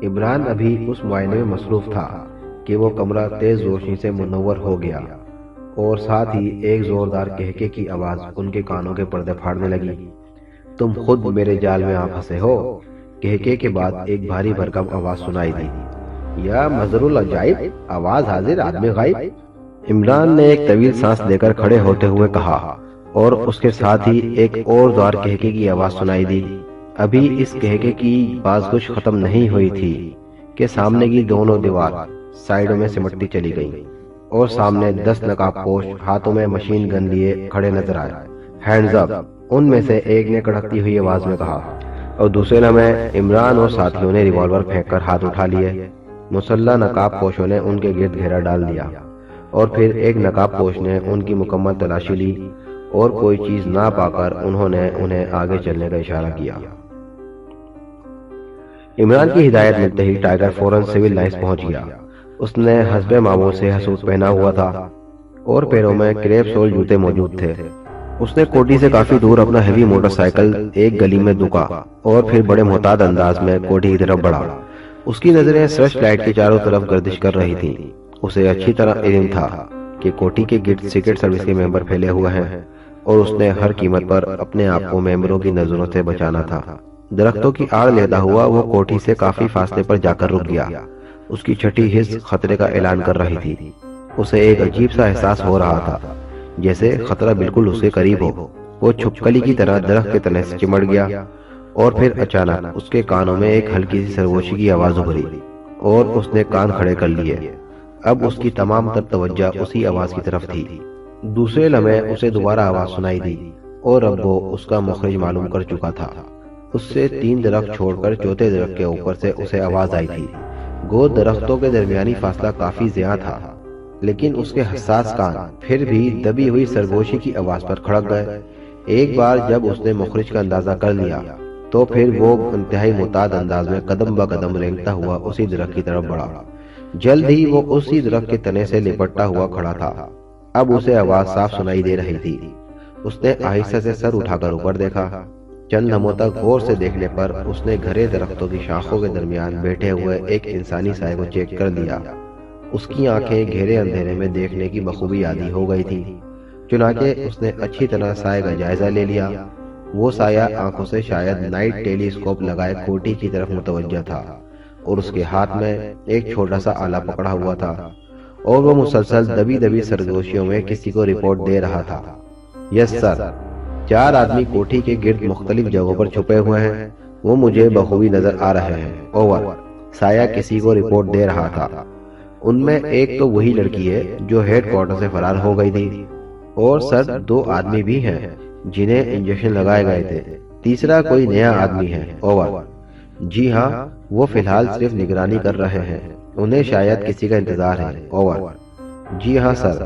S1: عمران ابھی اس معائنے میں مصروف تھا کہ وہ کمرہ تیز روشنی سے منور ہو گیا، اور ساتھ ہی ایک زوردار کہکے کی آواز ان کے کانوں کے پردے پھاڑنے لگی۔ تم خود میرے جال میں آ پھنسے ہو۔ کہکے کے بعد ایک بھاری بھرکم آواز سنائی دی، یا مظہر العجائب، آواز حاضر آدمی غائب۔ عمران نے ایک طویل سانس لے کر کھڑے ہوتے ہوئے کہا، اور اس کے ساتھ ہی ایک اور زور کہکے کی آواز سنائی دی۔ ابھی اس کہکے کی باز کچھ ختم نہیں ہوئی تھی کہ سامنے کی دونوں دیوار سائیڈوں میں سمٹتی چلی گئیں، اور سامنے 10 نقاب پوش ہاتھوں میں مشین گن لیے کھڑے نظر آئے۔ ہینڈز اپ، ان میں سے ایک نے کڑکتی ہوئی آواز میں کہا۔ اور دوسرے لمحے عمران اور ساتھیوں نے ریوالور پھینک کر ہاتھ اٹھا لیے۔ مسلح نقاب پوشوں نے ان کے گرد گھیرا ڈال دیا اور پھر ایک نقاب پوش نے ان کی مکمل تلاشی لی اور کوئی چیز نہ پا کر انہوں نے انہیں آگے چلنے کا اشارہ کیا۔ عمران کی ہدایت ملتے ہی ٹائیگر فوراً سول لائنز پہنچ گیا۔ اس نے حسب معمول سے حسوت پہنا ہوا تھا اور پیروں میں کریپ سول جوتے موجود تھے۔ اس نے کوٹھی سے کافی دور اپنا ہیوی موٹر سائیکل ایک گلی میں دکا اور پھر بڑے محتاط انداز میں کوٹھی کی طرف بڑھا۔ اس کی نظریں سرچ لائٹ کی چاروں طرف گردش کر رہی تھیں۔ اسے اچھی طرح علم تھا کہ کوٹھی کے گرد سیکرٹ سروس کے ممبر پھیلے ہوئے ہیں اور اس نے ہر قیمت پر اپنے آپ کو ممبروں کی نظروں سے بچانا تھا۔ درختوں کی آڑ لیتا ہوا وہ کوٹھی سے کافی فاصلے پر جا کر رک گیا۔ اس کی چھٹی حس خطرے کا اعلان کر رہی تھی۔ اسے ایک عجیب سا احساس ہو رہا تھا جیسے خطرہ بالکل اس کے قریب ہو۔ وہ چھپکلی کی طرح درخت کے تلے سے چمٹ گیا اور پھر اچانک اس کے کانوں میں ایک ہلکی سی سرگوشی کی آواز ابھری اور اس نے کان کھڑے کر لیے۔ اب اس کی تمام تر توجہ اسی آواز کی طرف تھی۔ دوسرے لمحے اسے دوبارہ آواز سنائی دی اور اب وہ اس کا مخرج معلوم کر چکا تھا۔ اس سے 3 درخت چھوڑ کر چوتھے درخت کے اوپر سے اسے آواز آئی تھی۔ گو درختوں کے درمیانی فاصلہ کافی زیادہ تھا لیکن اس کے حساس کان پھر بھی دبی ہوئی سرگوشی کی آواز پر کھڑک گئے۔ ایک بار جب اس نے مخرج کا اندازہ کر لیا تو پھر وہ انتہائی محتاط انداز میں قدم با قدم رینگتا ہوا اسی درخت کی طرف بڑھا۔ جلد ہی وہ اسی درخت کے تنے سے لپٹتا ہوا کھڑا تھا۔ اب اسے آواز صاف سنائی دے رہی تھی۔ اس نے آہستہ سے سر اٹھا کر اوپر دیکھا۔ چند لمحوں تک غور سے دیکھنے پر اس نے گھرے درختوں کی شاخوں کے درمیان بیٹھے ہوئے ایک انسانی سائے کو چیک کر لیا۔ اس کی آنکھیں گہرے اندھیرے میں دیکھنے کی بخوبی عادی ہو گئی تھی، چنانچہ اس نے اچھی طرح سائے کا جائزہ لے لیا۔ وہ سایہ آنکھوں سے شاید نائٹ ٹیلی اسکوپ لگائے کوٹھی کی طرف متوجہ تھا اور اس کے ہاتھ میں ایک چھوٹا سا آلہ پکڑا ہوا تھا اور وہ مسلسل دبی دبی سرگوشیوں میں کسی کو رپورٹ دے رہا تھا۔ یس سر، 4 آدمی کوٹھی کے گرد مختلف جگہوں پر چھپے ہوئے ہیں، وہ مجھے بخوبی نظر آ رہے ہیں۔ اوور۔ سایہ کسی کو رپورٹ دے رہا تھا۔ ان میں ایک تو وہی لڑکی ہے جو ہیڈ کوارٹر سے فرار ہو گئی تھی اور سر 2 آدمی بھی ہیں جنہیں انجیکشن لگائے گئے تھے۔ تیسرا کوئی نیا آدمی ہے۔ اوور۔ جی ہاں، وہ فی الحال صرف نگرانی کر رہے ہیں، انہیں شاید کسی کا انتظار ہے۔ اوور۔ جی ہاں سر،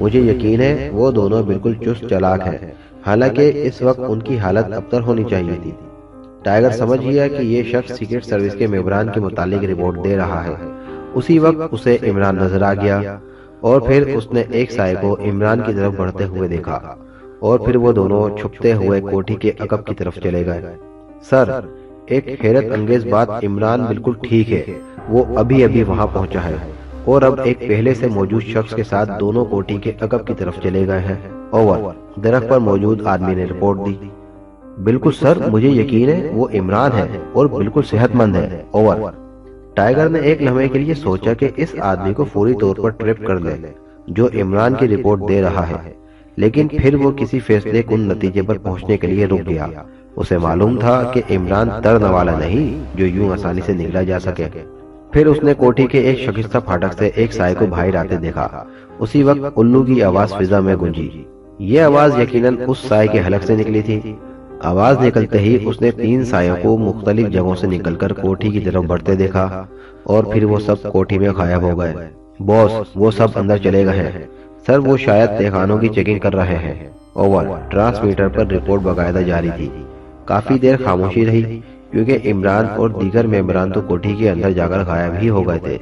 S1: مجھے یقین ہے وہ دونوں بالکل چست چالاک ہیں، حالانکہ اس وقت ان کی حالت ابتر ہونی چاہیے تھی۔ ٹائیگر سمجھ گیا کہ یہ شخص سیکرٹ سروس کے ممبران کے متعلق رپورٹ دے رہا ہے۔ اسی وقت اسے عمران نظر آ گیا اور پھر اس نے ایک سائے کو عمران کی طرف بڑھتے ہوئے دیکھا اور پھر وہ دونوں چھپتے ہوئے کوٹھی کے عقب کی طرف چلے گئے۔ سر، ایک حیرت انگیز بات، عمران بالکل ٹھیک ہے، وہ ابھی وہاں پہنچا ہے اور اب ایک پہلے سے موجود شخص کے ساتھ دونوں کوٹھی کے عقب کی طرف چلے گئے ہیں۔ اوور۔ درخت پر موجود آدمی نے رپورٹ دی۔ بالکل سر، مجھے یقین ہے وہ عمران ہے اور بالکل صحت مند ہے۔ اوور۔ ٹائیگر نے ایک لمحے کے لیے سوچا کہ اس آدمی کو فوری طور پر ٹریپ کر لے جو عمران کی رپورٹ دے رہا ہے، لیکن پھر وہ کسی فیصلے کن نتیجے پر پہنچنے کے لیے رک گیا۔ اسے معلوم تھا کہ عمران ترن والا نہیں جو یوں آسانی سے نگلا جا سکے۔ پھر اس نے کوٹھی کے ایک شکستہ پھاٹک سے ایک سائے کو باہر آتے دیکھا۔ اسی وقت الو کی آواز فضا میں گونجی۔ یہ آواز یقیناً اس سائے کے حلق سے نکلی تھی۔ آواز نکلتے ہی اس نے 3 سایوں کو مختلف جگہوں سے نکل کر کوٹھی کی طرف بڑھتے دیکھا اور پھر وہ سب کوٹھی میں غائب ہو گئے۔ باس، وہ سب اندر چلے گئے ہیں۔ سر، وہ شاید تہخانوں کی چیکنگ کر رہے ہیں۔ اوور۔ ٹرانسمیٹر پر رپورٹ باقاعدہ جاری تھی۔ کافی دیر خاموشی رہی کیونکہ عمران اور دیگر ممبران تو کوٹھی کے اندر جا کر غائب ہی ہو گئے تھے۔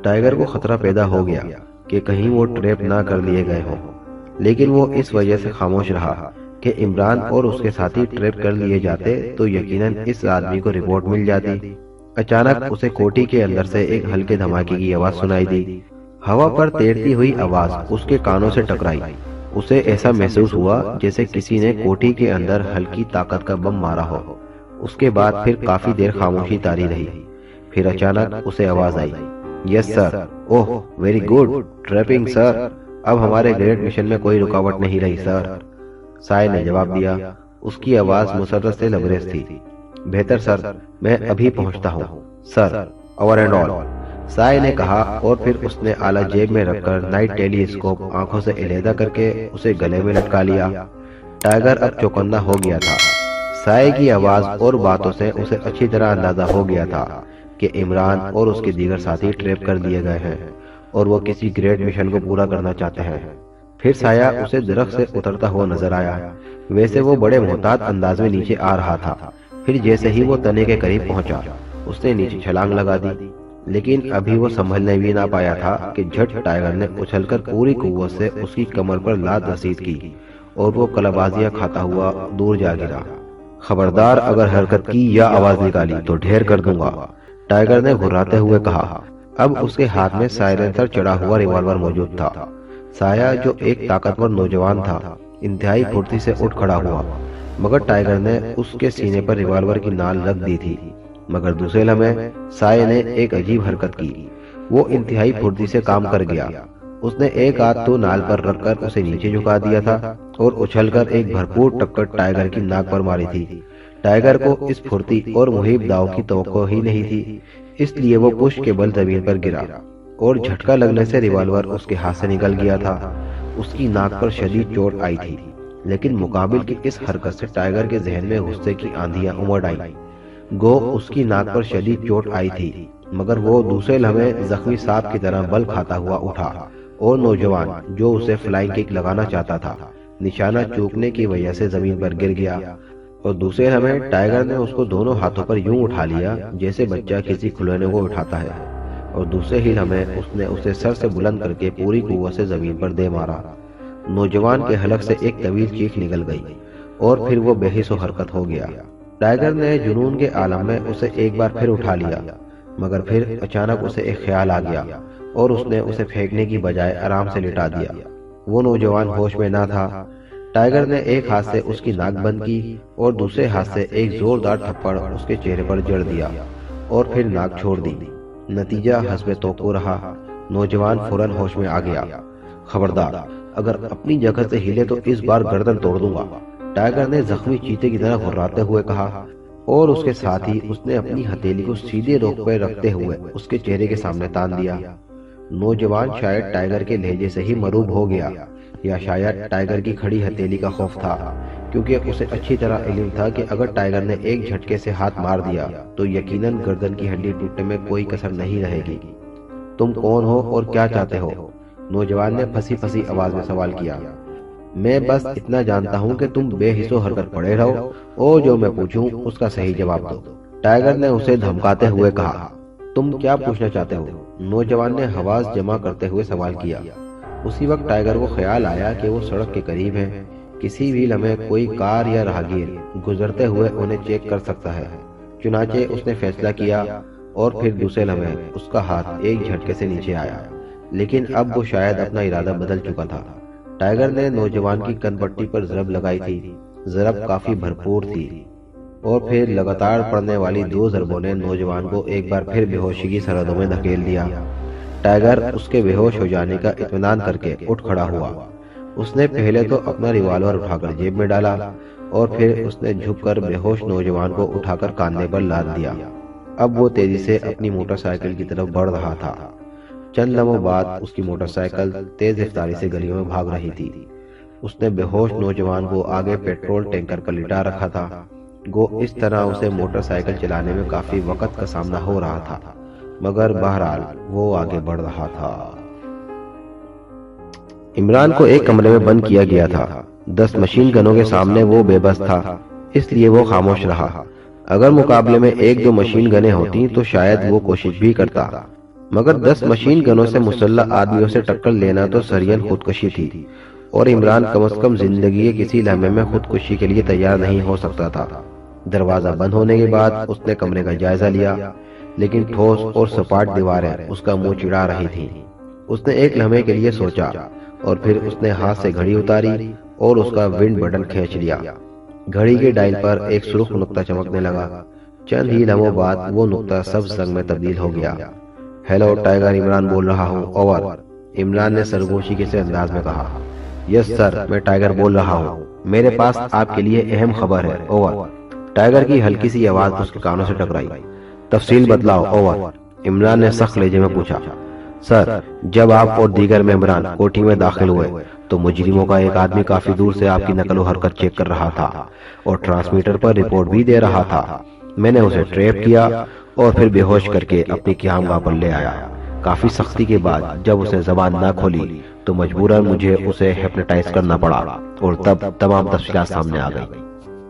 S1: ٹائیگر کو خطرہ پیدا ہو گیا کہ کہیں وہ ٹریپ نہ کر لیے گئے ہوں، لیکن وہ اس وجہ سے خاموش رہا کہ عمران اور اس کے ساتھی ٹریپ کر لیے جاتے تو یقیناً اس آدمی کو رپورٹ مل جاتی۔ اچانک اسے کوٹھی کے اندر سے ایک ہلکے دھماکے کی آواز سنائی دی۔ ہوا پر تیرتی ہوئی آواز اس کے کانوں سے ٹکرائی۔ اسے ایسا محسوس ہوا جیسے کسی نے کوٹھی کے اندر ہلکی طاقت کا بم مارا ہو۔ اس کے بعد پھر کافی دیر خاموشی طاری رہی۔ پھر اچانک اسے آواز آئی، یس سر۔ اوہ ویری گڈ ٹریپنگ سر، اب ہمارے گریٹ مشن میں کوئی رکاوٹ نہیں رہی سر۔ سائے نے جواب دیا۔ اس کی آواز مسرت سے لبریز تھی۔ بہتر سر، میں ابھی پہنچتا ہوں سر۔ اوور اینڈ آل، سائے نے کہا اور پھر اس نے آلہ جیب میں رکھ کر نائٹ ٹیلی اسکوپ آنکھوں سے علیحدہ کر کے اسے گلے میں لٹکا لیا۔ ٹائیگر اب چوکندہ ہو گیا تھا۔ سائے کی آواز اور باتوں سے اسے اچھی طرح اندازہ ہو گیا تھا کہ عمران اور اس کے دیگر ساتھی ٹریپ کر دیے گئے ہیں اور وہ کسی گریٹ مشن کو پورا کرنا چاہتے ہیں۔ پھر سایہ اسے درخت سے اترتا ہوا نظر آیا۔ ویسے وہ بڑے محتاط انداز میں نیچے آ رہا تھا۔ پھر جیسے ہی وہ تنے کے قریب پہنچا اس نے نیچے چھلانگ لگا دی، لیکن ابھی وہ سنبھلنے بھی نہ پایا تھا کہ جھٹ ٹائیگر نے اچھل کر پوری قوت سے اس کی کمر پر لات رسید کی اور وہ کلابازیاں کھاتا ہوا دور جا گرا۔ خبردار اگر حرکت کی یا آواز نکالی تو ڈھیر کر دوں گا، ٹائیگر نے گھراتے ہوئے کہا۔ اب اس کے ہاتھ میں سائلنسر چڑھا ہوا ریوالور موجود تھا۔ سایہ جو ایک طاقتور نوجوان تھا انتہائی پھرتی سے اٹھ کھڑا ہوا، مگر ٹائیگر نے اس کے سینے پر ریوالور کی نال رکھ دی تھی۔ مگر دوسرے لمحے سایہ نے ایک عجیب حرکت کی۔ وہ انتہائی پھرتی سے کام کر گیا۔ اس نے ایک ہاتھ تو نال پر رکھ کر اسے نیچے جھکا دیا تھا اور اچھل کر ایک بھرپور ٹکر ٹائیگر کی ناک پر ماری تھی۔ ٹائیگر کو اس پھرتی اور مہیب داؤ کی توقع ہی نہیں تھی، اس لیے وہ پشت کے بل زمین پر گرا اور جھٹکا لگنے سے ریوالور اس کے ہاتھ سے نکل گیا تھا۔ اس کی ناک پر شدید چوٹ آئی تھی، لیکن مقابل کی اس حرکت سے ٹائیگر کے ذہن میں غصے کی آندھیاں امڑ آئیں۔ گو اس کی ناک پر شدید چوٹ آئی تھی، مگر وہ دوسرے لمحے زخمی سانپ کی طرح بل کھاتا ہوا اٹھا اور نوجوان جو اسے فلائنگ کک لگانا چاہتا تھا نشانہ چوکنے کی وجہ سے زمین پر گر گیا، اور دوسرے لمحے ٹائیگر نے اس کو دونوں ہاتھوں پر یوں اٹھا لیا جیسے بچہ کسی کھلونے کو اٹھاتا ہے، اور دوسرے ہی لمحے اس نے اسے سر سے بلند کر کے پوری قوت سے زمین پر دے مارا۔ نوجوان کے حلق سے ایک طویل چیخ نکل گئی اور پھر وہ بے حس و حرکت ہو گیا۔ ٹائیگر نے جنون کے عالم میں اسے ایک بار پھر اٹھا لیا، مگر پھر اچانک اسے ایک خیال آ گیا اور اس نے اسے پھینکنے کی بجائے آرام سے لٹا دیا۔ وہ نوجوان ہوش میں نہ تھا۔ ٹائیگر نے ایک ہاتھ سے اس کی ناک بند کی اور دوسرے ہاتھ سے ایک زوردار تھپڑ اس کے چہرے پر جڑ دیا اور پھر ناک چھوڑ دی۔ نتیجہ حسب توقع رہا، نوجوان فوراً ہوش میں آ گیا۔ خبردار اگر اپنی جگہ سے ہلے تو اس بار گردن توڑ دوں گا، ٹائیگر نے زخمی چیتے کی طرح گھراتے ہوئے کہا، اور اس کے ساتھ ہی اس نے اپنی ہتھیلی کو سیدھے رخ پہ رکھتے ہوئے اس کے چہرے کے سامنے تان دیا۔ نوجوان شاید ٹائیگر کے لہجے سے ہی مرعوب ہو گیا، یا شاید ٹائیگر کی کھڑی ہتھیلی کا خوف تھا، کیونکہ اسے اچھی طرح علم تھا کہ اگر ٹائیگر نے ایک جھٹکے سے ہاتھ مار دیا تو یقیناً گردن کی ہڈی ٹوٹنے میں کوئی کسر نہیں رہے گی۔ تم کون ہو اور کیا چاہتے ہو؟ نوجوان نے پھنسی پھنسی آواز میں سوال کیا۔ میں بس اتنا جانتا ہوں کہ تم بے حس و حرکت پڑے رہو اور جو میں پوچھوں اس کا صحیح جواب دو، ٹائیگر نے اسے دھمکاتے ہوئے کہا۔ تم کیا پوچھنا چاہتے ہو؟ نوجوان نے حواس جمع کرتے ہوئے سوال کیا۔ اسی وقت ٹائیگر کو خیال آیا کہ وہ سڑک کے قریب ہے، کسی بھی لمحے کوئی کار یا راہگیر گزرتے ہوئے انہیں چیک کر سکتا ہے۔ چنانچہ اس نے فیصلہ کیا اور پھر دوسرے لمحے اس کا ہاتھ ایک جھٹکے سے نیچے آیا، لیکن اب وہ شاید اپنا ارادہ بدل چکا تھا۔ ٹائیگر نے نوجوان کی کن پٹی پر ضرب لگائی تھی۔ ضرب کافی بھرپور تھی اور پھر لگاتار پڑنے والی 2 ضربوں نے نوجوان کو ایک بار پھر بے ہوشی کی سرحدوں میں دھکیل دیا۔ ٹائیگر اس کے بے ہوش ہو جانے کا اطمینان کر کے اٹھ کھڑا ہوا۔ اس نے پہلے تو اپنا ریوالور اٹھا کر جیب میں ڈالا اور پھر اس نے جھک کر بے ہوش نوجوان کو اٹھا کر کاندھے پر لاد دیا۔ اب وہ تیزی سے اپنی موٹر سائیکل کی طرف بڑھ رہا تھا۔ چند لمحوں بعد اس کی موٹر سائیکل تیز رفتاری سے گلیوں میں بھاگ رہی تھی۔ اس نے بے ہوش نوجوان کو آگے پیٹرول ٹینکر پر لٹا رکھا تھا، گو اس طرح اسے موٹر سائیکل چلانے میں کافی وقت کا سامنا ہو رہا تھا، مگر بہرحال وہ آگے بڑھ رہا تھا۔ عمران کو ایک کمرے میں بند کیا گیا تھا۔ 10 مشین گنوں کے سامنے وہ بے بس تھا، اس لیے وہ خاموش رہا۔ اگر مقابلے میں 1-2 مشین گنیں ہوتی تو شاید وہ کوشش بھی کرتا، مگر 10 مشین گنوں سے مسلح آدمیوں سے ٹکر لینا تو سرین خودکشی تھی، اور عمران کم از کم زندگی کے کسی لمحے میں خودکشی کے لیے تیار نہیں ہو سکتا تھا۔ دروازہ بند ہونے کے بعد اس نے کمرے کا جائزہ لیا، لیکن ٹھوس اور سپاٹ دیواریں اس کا منہ چڑھا رہی تھیں۔ اس نے ایک لمحے کے لیے سوچا اور پھر اس نے ہاتھ سے گھڑی اتاری اور اس کا ونڈ بٹن کھینچ لیا۔ گھڑی کے ڈائل پر ایک سرخ نقطہ چمکنے لگا۔ چند ہی لمحوں بعد وہ نقطہ سبز رنگ میں تبدیل ہو گیا۔ ہیلو ٹائیگر، عمران بول رہا ہوں، اوور۔ عمران نے سرگوشی کے سے انداز میں کہا۔ یس سر، میں ٹائیگر بول رہا ہوں، میرے پاس آپ کے لیے اہم خبر ہے، اوور۔ ٹائیگر کی ہلکی سی آواز اس کے کانوں سے ٹکرائی۔ تفصیل بتلاؤ، اوور۔ عمران نے سخت لہجے میں پوچھا۔ سر، جب آپ اور دیگر ممبران کوٹھی میں داخل ہوئے تو مجرموں کا ایک آدمی کافی دور سے آپ کی نقل و حرکت چیک کر رہا تھا اور ٹرانسمیٹر پر رپورٹ بھی دے رہا تھا۔ میں نے اسے ٹریپ کیا اور پھر بے ہوش کر کے اپنی قیامگاہ پر لے آیا۔ کافی سختی کے بعد جب اسے زبان نہ کھولی تو مجبوراً مجھے اسے ہپنوٹائز کرنا پڑا اور تب تمام تفصیلات سامنے آ گئی۔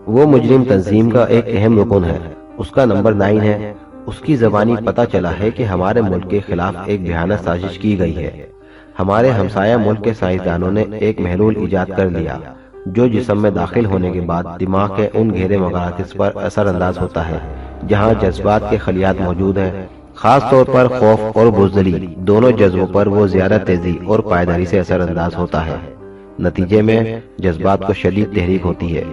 S1: وہ مجرم تنظیم کا ایک اہم رکن ہے، اس کا نمبر 9 ہے۔ اس کی زبانی پتہ چلا ہے کہ ہمارے ملک کے خلاف ایک بھیانک سازش کی گئی ہے۔ ہمارے ہمسایہ ملک کے سائنسدانوں نے ایک محلول ایجاد کر لیا جو جسم میں داخل ہونے کے بعد دماغ کے ان گہرے مغناطیس پر اثر انداز ہوتا ہے جہاں جذبات کے خلیات موجود ہیں، خاص طور پر خوف اور بزدلی۔ دونوں جذبوں پر وہ زیادہ تیزی اور پائیداری سے اثر انداز ہوتا ہے۔ نتیجے میں جذبات کو شدید تحریک ہوتی ہے،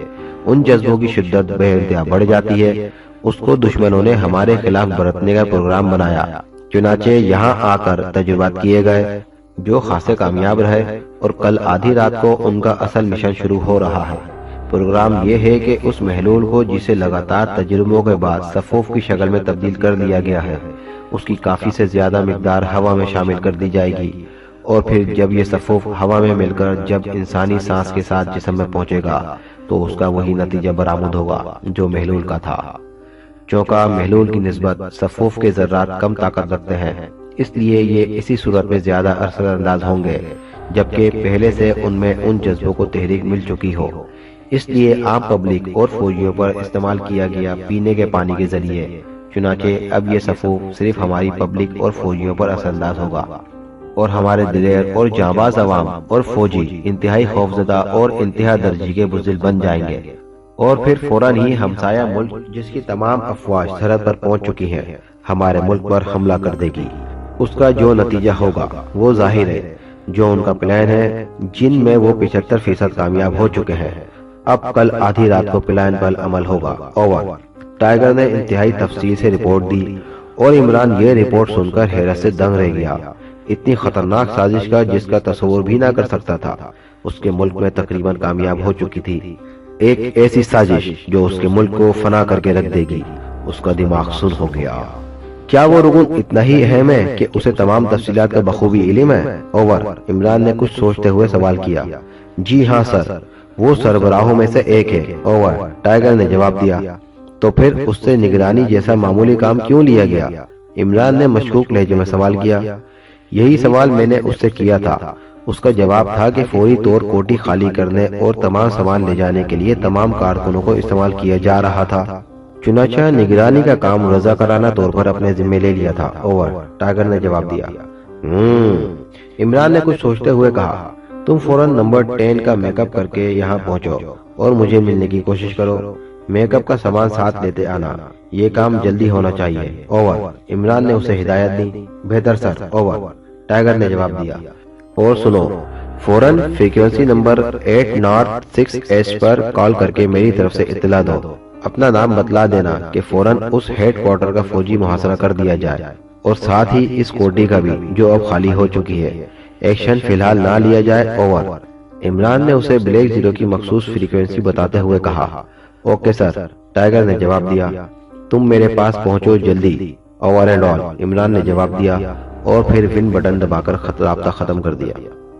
S1: ان جذبوں کی شدت بے انتہا بڑھ جاتی ہے۔ اس کو دشمنوں نے ہمارے خلاف برتنے کا پروگرام بنایا، چنانچہ یہاں آ کر تجربات کیے گئے جو خاصے کامیاب رہے، اور کل آدھی رات کو ان کا اصل مشن شروع ہو رہا ہے۔ پروگرام یہ ہے کہ اس محلول کو جسے لگاتار تجربوں کے بعد صفوف کی شکل میں تبدیل کر دیا گیا ہے، اس کی کافی سے زیادہ مقدار ہوا میں شامل کر دی جائے گی، اور پھر جب یہ صفوف ہوا میں مل کر جب انسانی سانس کے ساتھ جسم میں پہنچے گا تو اس کا وہی نتیجہ برآمد ہوگا جو محلول کا تھا۔ چونکہ محلول کی نسبت صفوف کے ذرات کم طاقت رکھتے ہیں، اس لیے یہ اسی صورت میں زیادہ اثر انداز ہوں گے جبکہ پہلے سے ان میں ان جذبوں کو تحریک مل چکی ہو۔ اس لیے عام پبلک اور فوجیوں پر استعمال کیا گیا پینے کے پانی کے ذریعے، چنانچہ اب یہ صفوف صرف ہماری پبلک اور فوجیوں پر اثر انداز ہوگا، اور ہمارے دلیر اور جانباز عوام اور فوجی انتہائی خوفزدہ اور انتہا درجے کے بزدل بن جائیں گے، اور پھر فوراً ہی ہمسایہ ملک جس کی تمام افواج سرحد پر پہنچ چکی ہیں ہمارے ملک پر حملہ کر دے گی۔ اس کا جو نتیجہ ہوگا وہ ظاہر ہے، جو ان کا پلان ہے جن میں وہ 75% کامیاب ہو چکے ہیں۔ اب کل آدھی رات کو پلان پر عمل ہوگا۔ اوور۔ ٹائیگر نے انتہائی تفصیل سے رپورٹ دی اور عمران یہ رپورٹ سن کر حیرت سے دنگ رہ گیا۔ اتنی خطرناک سازش کا جس کا تصور بھی نہ کر سکتا تھا اس کے ملک میں تقریباً کامیاب ہو چکی تھی۔ ایک ایسی سازش جو اس کے ملک کو فنا کر کے رکھ دے گی۔ اس کا دماغ سن ہو گیا۔ کیا وہ رکن اتنا ہی اہم ہے کہ اسے تمام تفصیلات کا بخوبی علم ہے؟ اوور۔ عمران نے کچھ سوچتے ہوئے سوال کیا۔ جی ہاں سر، وہ سربراہوں میں سے ایک ہے۔ اوور۔ ٹائیگر نے جواب دیا۔ تو پھر اس سے نگرانی جیسا معمولی کام کیوں لیا گیا؟ عمران نے مشکوک لہجے میں سوال کیا۔ یہی سوال میں نے اس سے کیا تھا۔ اس کا جواب تھا کہ فوری طور کوٹھی خالی کرنے اور تمام سامان لے جانے کے لیے تمام کارکنوں کو استعمال کیا جا رہا تھا، چنانچہ نگرانی کا کام رضاکارانہ طور پر اپنے ذمہ لے لیا تھا۔ اوور۔ ٹائیگر نے جواب دیا۔ عمران نے کچھ سوچتے ہوئے کہا، تم فوراً نمبر 10 کا میک اپ کر کے یہاں پہنچو اور مجھے ملنے کی کوشش کرو۔ میک اپ کا سامان ساتھ لیتے آنا، یہ کام جلدی ہونا چاہیے۔ اوور۔ عمران نے اسے ہدایت دی۔ بہتر سر۔ اوور۔ ٹائیگر نے جواب دیا۔ اور سنو، فوراً فریکوینسی نمبر 806S پر کال کر کے میری طرف سے اطلاع دو۔ اپنا نام بتلا دینا کہ فوراً اس ہیڈ کوارٹر کا فوجی محاصرہ کر دیا جائے، اور ساتھ ہی اس کوٹھی کا بھی جو اب خالی ہو چکی ہے۔ ایکشن فی الحال نہ لیا جائے۔ اوور۔ عمران نے اسے بلیک زیرو کی مخصوص فریکوینسی بتاتے ہوئے کہا۔ Okay sir. ٹائیگر نے جواب دیا۔ تم میرے پاس پہنچو جلدی۔ Over and all. عمران نے جواب دیا اور پھر ون بٹن دبا کر رابطہ ختم کر دیا۔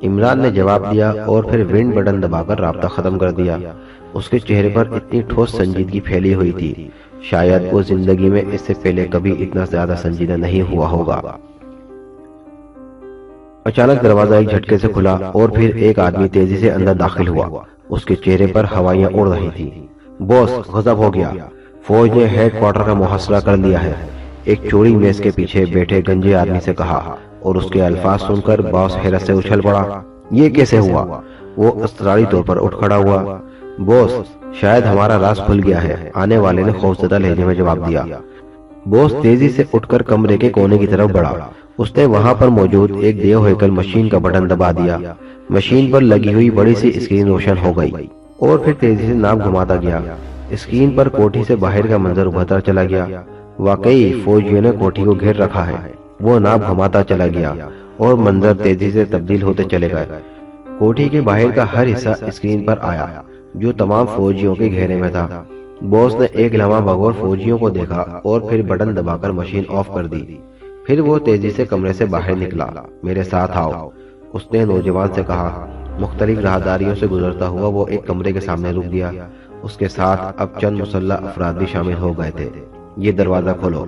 S1: عمران نے جواب دیا اور پھر ون بٹن دبا کر رابطہ ختم کر دیا۔ اس کے چہرے پر اتنی ٹھوس سنجیدگی پھیلی ہوئی تھی، شاید وہ زندگی میں اس سے پہلے کبھی اتنا زیادہ سنجیدہ نہیں ہوا ہوگا۔ اچانک دروازہ ایک جھٹکے سے کھلا اور پھر ایک آدمی تیزی سے اندر داخل ہوا۔ اس کے چہرے پر ہوائیاں اڑ رہی تھیں۔ باس، غضب ہو گیا، فوج نے ہیڈ کوارٹر کا محاصرہ کر لیا ہے، ایک چوڑی میز کے پیچھے بیٹھے گنجے آدمی سے کہا، اور اس کے الفاظ سن کر باس حیرت سے اچھل پڑا۔ یہ کیسے ہوا؟ وہ اضطراری طور پر اٹھ کھڑا ہوا۔ باس، شاید ہمارا راز کھل گیا ہے، آنے والے نے خوفزدہ لہجے میں جواب دیا۔ باس تیزی سے اٹھ کر کمرے کے کونے کی طرف بڑھا۔ اس نے وہاں پر موجود ایک دیو ہیکل مشین کا بٹن دبا دیا۔ مشین پر لگی ہوئی بڑی سی اسکرین روشن ہو گئی اور پھر تیزی سے ناپ گھماتا گیا۔ اسکرین پر کوٹھی سے باہر کا منظر ابھرتا چلا گیا۔ واقعی فوجیوں نے کوٹھی کو گھیر رکھا ہے۔ وہ ناپ گھماتا چلا گیا اور منظر تیزی سے تبدیل ہوتے چلے گئے۔ کوٹھی کے باہر کا ہر حصہ اسکرین پر آیا جو تمام فوجیوں کے گھیرے میں تھا۔ باس نے ایک لمحہ بغور فوجیوں کو دیکھا اور پھر بٹن دبا کر مشین آف کر دی۔ پھر وہ تیزی سے کمرے سے باہر نکلا۔ میرے ساتھ آؤ، اس نے نوجوان سے کہا۔ مختلف راہداریوں سے گزرتا ہوا وہ ایک کمرے کے سامنے رک گیا۔ اس کے ساتھ اب چند مسلح افراد بھی شامل ہو گئے تھے۔ یہ دروازہ کھولو،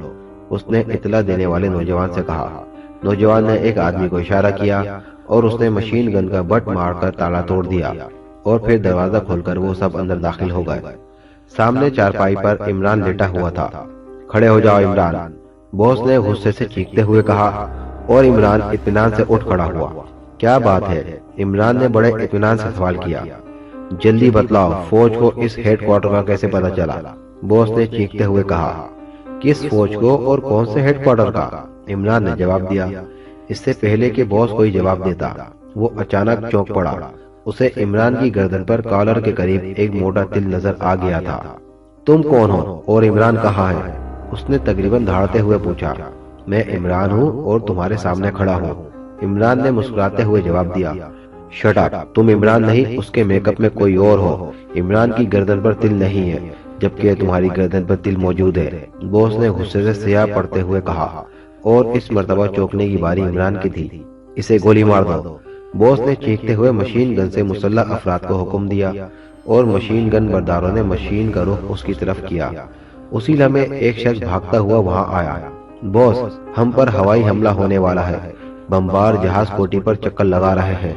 S1: اس نے اطلاع دینے والے نوجوان سے کہا۔ نوجوان نے ایک آدمی کو اشارہ کیا اور اس نے مشین گن کا بٹ مار کر تالا توڑ دیا اور پھر دروازہ کھول کر وہ سب اندر داخل ہو گئے۔ سامنے چارپائی پر عمران لیٹا ہوا تھا۔ کھڑے ہو جاؤ عمران، باس نے غصے سے چیختے ہوئے کہا، اور عمران اطمینان سے اٹھ کھڑا ہوا۔ کیا بات ہے؟ عمران نے بڑے اطمینان سے سوال کیا۔ جلدی بتلاؤ، فوج کو اس ہیڈ کوارٹر کا کیسے پتا چلا؟ باس نے چیختے ہوئے کہا۔ کس فوج کو اور کون سے ہیڈ کوارٹر کا؟ عمران نے جواب دیا۔ اس سے پہلے کہ باس کوئی جواب دیتا، وہ اچانک چونک پڑا۔ اسے عمران کی گردن پر کالر کے قریب ایک موٹا تل نظر آ گیا تھا۔ تم کون ہو اور عمران کہاں ہے؟ اس نے تقریباً دھاڑتے ہوئے پوچھا۔ میں عمران ہوں اور تمہارے سامنے کھڑا ہوں، عمران نے مسکراتے ہوئے جواب دیا۔ شٹ اپ، تم عمران نہیں، اس کے میک اپ میں کوئی اور ہو۔ عمران کی گردن پر تل نہیں ہے، جبکہ تمہاری گردن پر تل موجود ہے، باس نے غصے سے سیاہ پڑتے ہوئے کہا، اور اس مرتبہ چوکنے کی باری عمران کی تھی۔ اسے گولی مار دو، باس نے چیختے ہوئے مشین گن سے مسلح افراد کو حکم دیا، اور مشین گن برداروں نے مشین کا رخ اس کی طرف کیا۔ اسی لمحے ایک شخص بھاگتا ہوا وہاں آیا۔ باس، ہم پر ہوائی حملہ ہونے والا ہے، بمبار جہاز کوٹی پر چکر لگا رہے ہیں،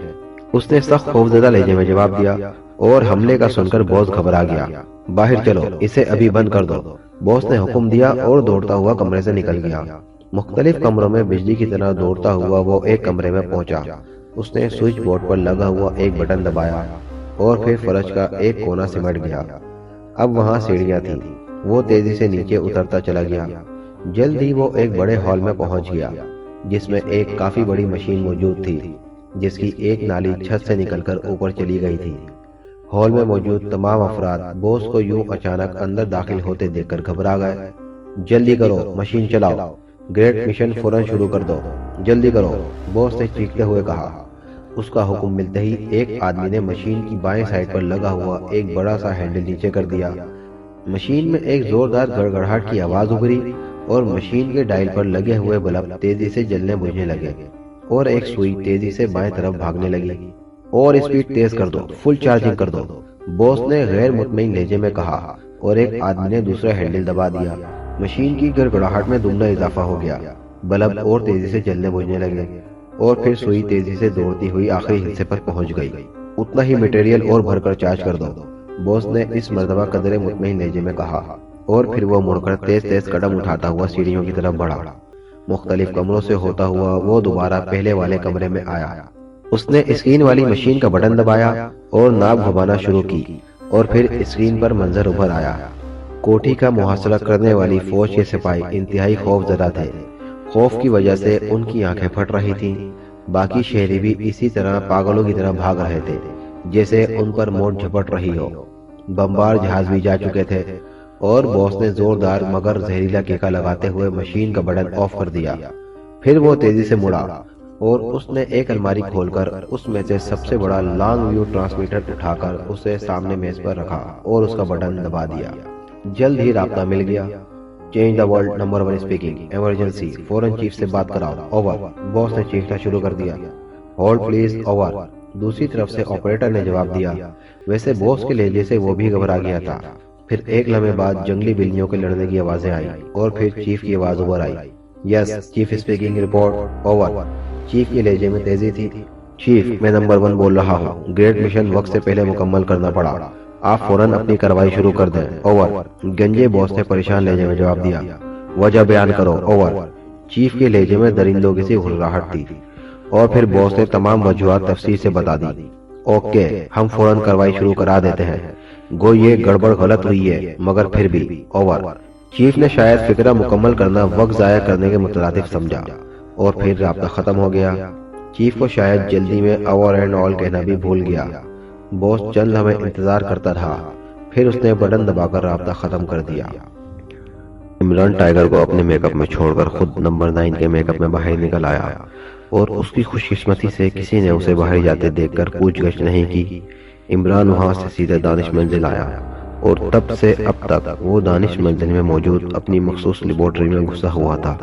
S1: اس نے سخت خوفزدہ لہجے میں جواب دیا، اور حملے کا سن کر باس گھبرا گیا۔ باہر چلو، اسے ابھی بند کر دو، باس نے حکم دیا اور دوڑتا ہوا کمرے سے نکل گیا۔ مختلف کمروں میں بجلی کی طرح دوڑتا ہوا وہ ایک کمرے میں پہنچا۔ اس نے سوئچ بورڈ پر لگا ہوا ایک بٹن دبایا اور پھر فرش کا ایک کونا سمٹ گیا۔ اب وہاں سیڑھیاں تھیں، وہ تیزی سے نیچے اترتا چلا گیا۔ جلد ہی وہ ایک بڑے ہال میں پہنچ گیا، جس میں ایک کافی بڑی مشین موجود تھی، جس کی ایک نالی چھت سے نکل کر اوپر چلی گئی تھی۔ ہال میں موجود تمام افراد باس کو یوں اچانک اندر داخل ہوتے دیکھ کر گھبرا گئے۔ جلدی کرو، مشین چلاؤ، گریٹ مشن فوراً شروع کر دو، جلدی کرو، باس نے چیختے ہوئے کہا۔ اس کا حکم ملتے ہی ایک آدمی نے مشین کی بائیں سائڈ پر لگا ہوا ایک بڑا سا ہینڈل نیچے کر دیا۔ مشین میں ایک زوردار گڑگڑاہٹ کی آواز ابھری اور مشین کے ڈائل پر لگے ہوئے بلب تیزی سے جلنے بجھنے لگے، اور ایک سوئی تیزی سے بائیں طرف بھاگنے لگی۔ اور اسپیڈ تیز کر دو، فل چارجنگ کر دو، باس نے غیر مطمئن لہجے میں کہا، اور ایک آدمی نے دوسرا ہینڈل دبا دیا۔ مشین کی گڑگڑاہٹ میں دگنا اضافہ ہو گیا، بلب اور تیزی سے جلنے بجھنے لگے، اور پھر سوئی تیزی سے دوڑتی ہوئی آخری حصے پر پہنچ گئی۔ اتنا ہی مٹیریل اور بھر کر چارج کر دو، باس نے اس مرتبہ قدرے مطمئن لہجے میں کہا، اور پھر وہ مڑ کر تیز تیز قدم اٹھاتا ہوا سیڑھیوں کی طرف بڑھا۔ مختلف کمروں سے ہوتا ہوا وہ دوبارہ پہلے والے کمرے میں آیا۔ اس نے اسکرین والی مشین کا بٹن دبایا اور ناب گھمانا شروع کی، اور پھر اسکرین پر منظر ابھر آیا۔ کوٹھی کا محاصرہ کرنے والی فوج کے سپاہی انتہائی خوف زدہ تھے۔ خوف کی وجہ سے ان کی آنکھیں پھٹ رہی تھیں۔ باقی شہری بھی اسی طرح پاگلوں کی طرح بھاگ رہے تھے، جیسے ان پر موت جھپٹ رہی ہو۔ بمبار جہاز بھی جا چکے تھے، اور باس نے زوردار مگر زہریلا کیکا لگاتے ہوئے مشین کا بٹن آف کر دیا۔ پھر وہ تیزی سے مڑا، اور اس نے ایک الماری کھول کر اس میں سے سب سے بڑا لانگ ویو ٹرانسمیٹر اٹھا کر اسے سامنے میز پر رکھا اور اس کا بٹن دبا دیا۔ جلد ہی رابطہ مل گیا۔ Change the world, number 1 speaking, emergency, فوراً چیف سے بات کراؤ، اوور، باس نے چیخنا شروع کر دیا۔ ہولڈ پلیز، اوور، دوسری طرف سے آپریٹر نے جواب دیا۔ ویسے باس کے لہجے سے وہ بھی گھبرا گیا تھا۔ پھر ایک لمحے بعد جنگلی بلیوں کے لڑنے کی آوازیں آئیں، اور پھر چیف کی آواز ابھر آئی۔ Yes chief speaking, report, over, chief کے لہجے میں تیزی تھی۔ چیف، میں نمبر 1 بول رہا ہوں، گریٹ مشن وقت سے پہلے مکمل کرنا پڑا، آپ فوراً اپنی کارروائی شروع کر دیں، اوور، گنجے باس نے پریشان لہجے میں جواب دیا۔ وجہ بیان کرو، اوور، چیف کے لہجے میں درندوں کی گھرگھراہٹ تھی، اور پھر باس نے تمام وجوہات تفصیل سے بتا دی۔ اوکے، ہم فوراً کارروائی شروع کرا دیتے ہیں، گو یہ گڑبڑ غلط ہوئی ہے، مگر پھر بھی، اوور۔ چیف نے شاید فکرہ مکمل کرنا وقت ضائع کرنے کے مترادف سمجھا، اور پھر رابطہ ختم ہو گیا۔ چیف کو شاید جلدی میں اوور اینڈ آل کہنا بھی بھول گیا۔ باس چند لمحے انتظار کرتا رہا، پھر اس نے بٹن دبا کر رابطہ ختم کر دیا۔ عمران ٹائیگر کو اپنے میک اپ میں چھوڑ کر خود نمبر 9 کے میک اپ میں باہر نکل آیا، اور اس کی خوش قسمتی سے کسی نے اسے باہر جاتے دیکھ کر پوچھ گچھ نہیں کی۔ عمران وہاں سے سیدھے دانش منزل آیا، اور تب سے اب تک وہ دانش منزل میں موجود اپنی مخصوص لیبارٹری میں گھسا ہوا تھا۔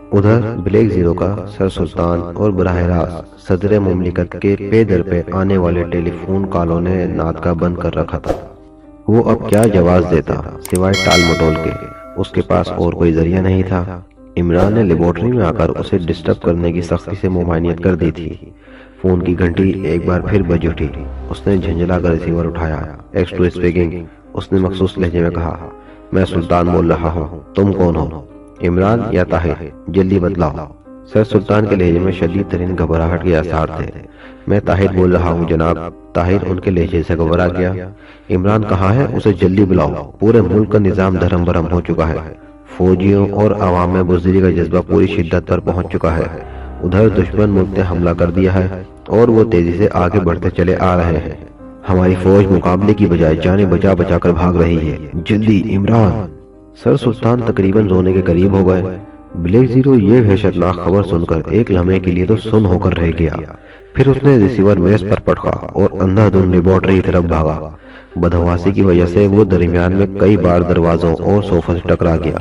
S1: ادھر بلیک زیرو کا سر سلطان اور براہ راست صدر مملکت کے پے در پہ آنے والے ٹیلی فون کالوں نے ناطقہ بند کر رکھا تھا۔ وہ اب کیا جواز دیتا سوائے ٹال مٹول کے، اس کے پاس اور کوئی ذریعہ نہیں تھا۔ عمران نے لیبارٹری میں آ کر اسے ڈسٹرب کرنے کی سختی سے ممانعت کر دی تھی۔ فون کی گھنٹی ایک بار پھر بج اٹھی۔ اس نے جھنجھلا کر ریسیور اٹھایا۔ ایکس ٹو اسپیکنگ، اس نے مخصوص لہجے میں کہا۔ میں سلطان بول رہا ہوں، تم کون ہو؟ عمران یا طاہر؟ جلدی بتلاؤ۔ سر سلطان کے لہجے میں شدید ترین گھبراہٹ کے آثار تھے۔ میں طاہر بول رہا ہوں جناب۔ طاہر ان کے لہجے سے گھبرا گیا۔ عمران کہاں ہے؟ اسے جلدی بلاؤ، پورے ملک کا نظام دھرم برہم ہو چکا ہے۔ فوجیوں اور عوام میں بزدلی کا جذبہ پوری شدت پر پہنچ چکا ہے۔ ادھر دشمن ملک نے حملہ کر دیا ہے اور وہ تیزی سے آگے بڑھتے چلے آ رہے ہیں۔ ہماری فوج مقابلے کی بجائے جانیں بچا بچا کر بھاگ رہی ہے۔ جلدی عمران۔ سر سلطان تقریباً رونے کے قریب ہو گئے۔ بلیک زیرو یہ وحشتناک خبر سن کر ایک لمحے کے لیے تو سن ہو کر رہ گیا، پھر اس نے ریسیور میز پر پٹکا اور اندھا دھند لیبارٹری کی طرف بھاگا۔ بدحواسی کی وجہ سے وہ درمیان میں کئی بار دروازوں اور صوفوں سے ٹکرا گیا،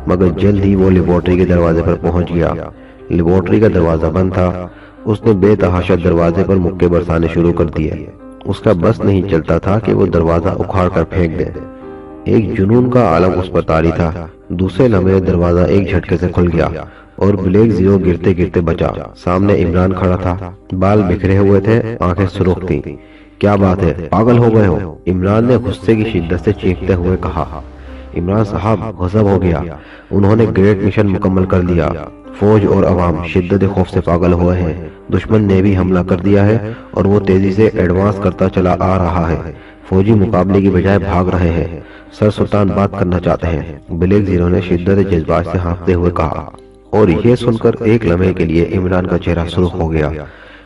S1: مگر جلد ہی وہ لیبارٹری کے دروازے پر پہنچ گیا۔ لیبارٹری کا دروازہ بند تھا۔ اس نے بے تحاشا دروازے پر مکے برسانے شروع کر دیے۔ اس کا بس نہیں چلتا تھا کہ وہ دروازہ اکھاڑ کر پھینک دے۔ ایک جنون کا عالم اس پر طاری تھا۔ دوسرے لمحے دروازہ ایک جھٹکے سے کھل گیا اور بلیک زیرو گرتے گرتے بچا۔ سامنے عمران کھڑا تھا، بال بکھرے ہوئے تھے، آنکھیں سرخ تھیں۔ کیا بات ہے، پاگل ہو گئے ہو؟ عمران نے غصے کی شدت سے چیختے ہوئے کہا۔ عمران صاحب، غضب ہو گیا، انہوں نے گریٹ مشن مکمل کر دیا۔ فوج اور عوام شدت خوف سے پاگل ہوئے ہیں۔ دشمن نے بھی حملہ کر دیا ہے اور وہ تیزی سے ایڈوانس کرتا چلا آ رہا ہے۔ فوجی مقابلے کی بجائے بھاگ رہے ہیں۔ سر سلطان بات کرنا چاہتے ہیں، بلیک زیرو نے شدت جذبات سے ہانپتے ہوئے کہا، اور یہ سن کر ایک لمحے کے لیے عمران کا چہرہ سرخ ہو گیا۔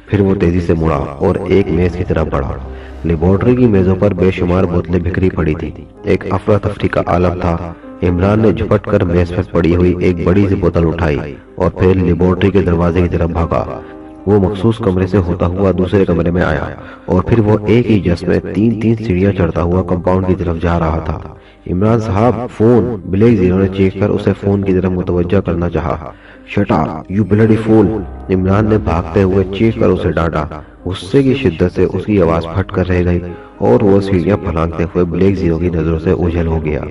S1: پھر وہ تیزی سے مڑا اور ایک میز کی طرف بڑھا۔ لیبارٹری کی میزوں پر بے شمار بوتلیں بکھری پڑی تھی۔ ایک افراتفری کا عالم تھا۔ عمران نے جھپٹ کر میز پر پڑی ہوئی ایک بڑی سی بوتل اٹھائی اور پھر لیبارٹری کے دروازے کی طرف بھاگا۔ وہ مخصوص کمرے سے ہوتا ہوا دوسرے کمرے میں آیا اور پھر وہ ایک ہی جس میں تین سیڑھیاں چڑھتا ہوا کمپاؤنڈ کی طرف جا رہا تھا۔ عمران صاحب، فون! بلیک زیرو نے چیخ کر اسے فون کی طرف متوجہ کرنا چاہا۔ شٹ اپ یو بلڈی فول! عمران نے بھاگتے ہوئے چیخ کر اسے ڈانٹا۔ غصے کی شدت سے اس کی آواز پھٹ کر رہ گئی اور وہ سیڑھیاں پھلانگتے ہوئے بلیک زیرو کی نظروں سے اوجھل ہو گیا۔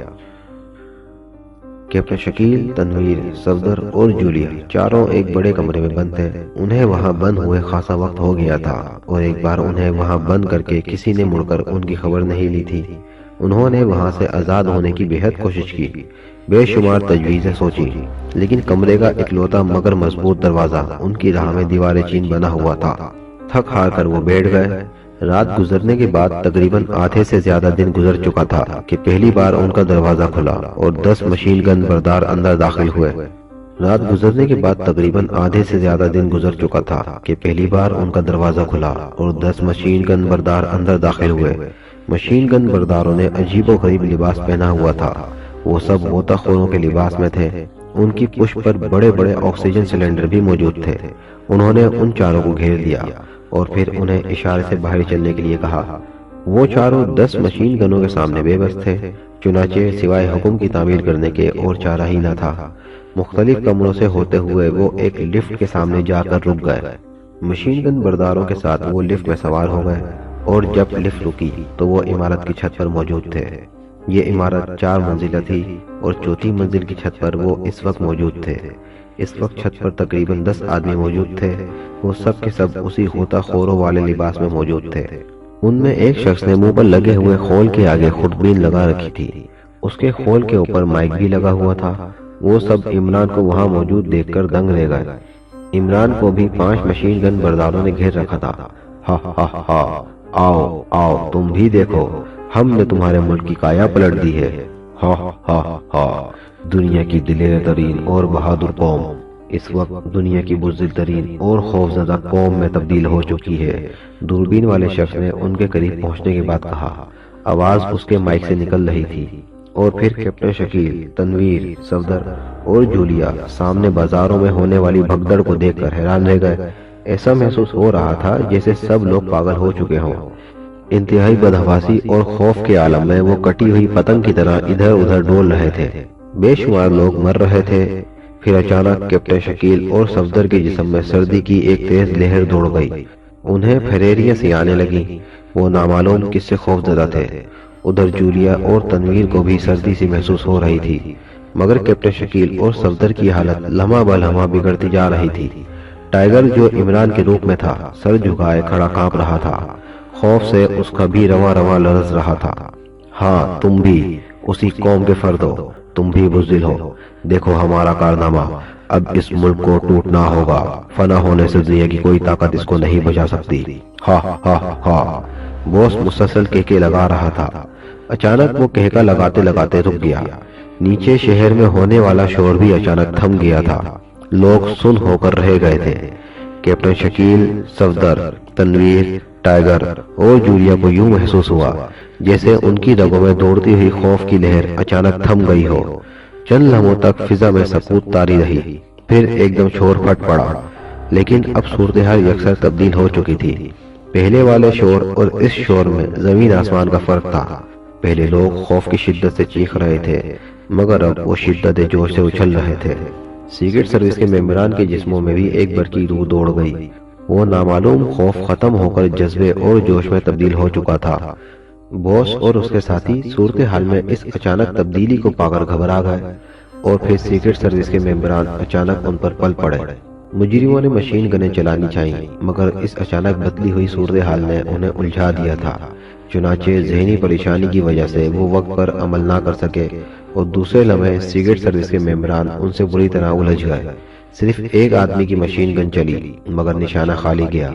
S1: کیپٹن شکیل، تنویر، صفدر اور جولیا چاروں ایک بڑے کمرے میں بند تھے۔ انہیں وہاں بند ہوئے خاصا وقت ہو گیا تھا اور ایک بار انہیں وہاں بند کر کے کسی نے مڑ کر ان کی خبر نہیں لی تھی۔ انہوں نے وہاں سے آزاد ہونے کی بے حد کوشش کی، بے شمار تجویزیں سوچی، لیکن کمرے کا اکلوتا مگر مضبوط دروازہ ان کی راہ میں دیوار چین بنا ہوا تھا۔ تھک ہار کر وہ بیٹھ گئے۔ رات گزرنے کے بعد تقریباً آدھے سے زیادہ دن گزر چکا تھا کہ پہلی بار ان کا دروازہ کھلا اور 10 مشین گن بردار اندر داخل ہوئے۔ رات گزرنے کے بعد تقریباً آدھے سے زیادہ دن گزر چکا تھا کہ پہلی بار ان کا دروازہ کھلا اور 10 مشین گن بردار اندر داخل ہوئے۔ مشین گن برداروں نے عجیب و غریب لباس پہنا ہوا تھا۔ وہ سب غوطہ خوروں کے لباس میں تھے۔ ان کی پشت پر بڑے بڑے آکسیجن سلنڈر بھی موجود تھے۔ انہوں نے ان چاروں کو گھیر لیا اور پھر انہیں اشارے سے باہر چلنے کے لیے کہا۔ وہ چاروں 10 مشین گنوں کے سامنے بے بس تھے، چنانچہ سوائے حکم کی تعمیل کرنے کے اور چارہ ہی نہ تھا۔ مختلف کمروں سے ہوتے ہوئے وہ ایک لفٹ کے سامنے جا کر رک گئے۔ مشین گن برداروں کے ساتھ وہ لفٹ میں سوار ہو گئے اور جب لفٹ رکی تو وہ عمارت کی چھت پر موجود تھے۔ یہ عمارت 4 منزلہ تھی اور چوتھی منزل کی چھت پر وہ اس وقت موجود تھے۔ اس وقت چھت پر تقریباً 10 آدمی موجود تھے۔ وہ سب کے سب اسی غوطہ خوروں والے لباس میں موجود تھے۔ ان میں ایک شخص نے منہ پر لگے ہوئے خول کے آگے خودبین لگا رکھی تھی۔ اس کے خول کے اوپر مائک بھی لگا ہوا تھا۔ وہ سب عمران کو وہاں موجود دیکھ کر دنگ رہ گئے۔ عمران کو بھی 5 مشین گن برداروں نے گھیر رکھا تھا۔ ہا ہا ہا، آؤ آؤ تم بھی دیکھو، ہم نے تمہارے ملک کی کایا پلٹ دی ہے۔ ہا ہا ہا، دنیا کی دلیر ترین اور بہادر قوم اس وقت دنیا کی بزدل ترین اور خوفزدہ قوم میں تبدیل ہو چکی ہے۔ دوربین والے شخص نے ان کے قریب پہنچنے کے بعد کہا۔ آواز اس کے مائک سے نکل رہی تھی اور پھر کیپٹن شکیل، تنویر، صفدر اور جولیا سامنے بازاروں میں ہونے والی بھگدڑ کو دیکھ کر حیران رہ گئے۔ ایسا محسوس ہو رہا تھا جیسے سب لوگ پاگل ہو چکے ہوں۔ انتہائی بدحواسی اور خوف کے عالم میں وہ کٹی ہوئی پتنگ کی طرح ادھر ادھر ڈول رہے تھے۔ بے شمار لوگ مر رہے تھے، پھر اچانک کیپٹن شکیل اور صفدر کے جسم میں سردی کی ایک تیز لہر دوڑ گئی، انہیں پھریریاں سی آنے لگیں۔ وہ نامعلوم کس سے خوف زدہ تھے۔ ادھر جولیا اور تنویر کو بھی سردی سی محسوس ہو رہی تھی، مگر کیپٹن شکیل اور صفدر کی حالت لمحہ بلمحہ بگڑتی جا رہی تھی۔ ٹائیگر جو عمران کے روپ میں تھا سر جھکائے کھڑا کانپ رہا تھا، خوف سے اس کا بھی رواں رواں لرز رہا تھا۔ ہاں تم بھی اسی قوم کے فرد ہو، تم بھی بزدل ہو، دیکھو ہمارا کارنامہ، اب اس ملک کو ٹوٹنا ہوگا، فنا ہونے سے دنیا کی کوئی طاقت اس کو نہیں بچا سکتی۔ ہا ہا ہا۔ بوس مسلسل کہکے لگا رہا تھا۔ اچانک وہ کہکا لگاتے لگاتے رک گیا۔ نیچے شہر میں ہونے والا شور بھی اچانک تھم گیا تھا، لوگ سن ہو کر رہ گئے تھے۔ کیپٹن شکیل، صفدر، تنویر، ٹائیگر اور جولیا کو یوں محسوس ہوا جیسے ان کی رگوں میں دوڑتی ہوئی خوف کی لہر اچانک تھم گئی ہو۔ چند لمحوں تک فضا میں سکوت طاری رہی، پھر ایک دم شور پھٹ پڑا، لیکن اب صورتحال یکسر تبدیل ہو چکی تھی۔ پہلے والے شور اور اس شور میں زمین آسمان کا فرق تھا۔ پہلے لوگ خوف کی شدت سے چیخ رہے تھے، مگر اب وہ شدت جوش سے اچھل رہے تھے۔ سیکرٹ سروس کے ممبران کے جسموں میں بھی ایک برقی روح دوڑ گئی۔ وہ نامعلوم خوف ختم ہو کر جذبے اور جوش میں تبدیل ہو چکا تھا۔ باس اور اس کے ساتھی صورتحال میں اس اچانک تبدیلی کو پا کر گھبرا گئے، اور پھر سیکرٹ سروس کے ممبران اچانک ان پر پل پڑے۔ مجرموں نے مشین گنیں چلانی چاہیے، مگر اس اچانک بدلی ہوئی صورتحال نے انہیں الجھا دیا تھا۔ چنانچہ ذہنی پریشانی کی وجہ سے وہ وقت پر عمل نہ کر سکے، اور دوسرے لمحے سیکرٹ سروس کے ممبران ان سے بری طرح الجھ گئے۔ صرف ایک آدمی کی مشین گن چلی، مگر نشانہ خالی گیا۔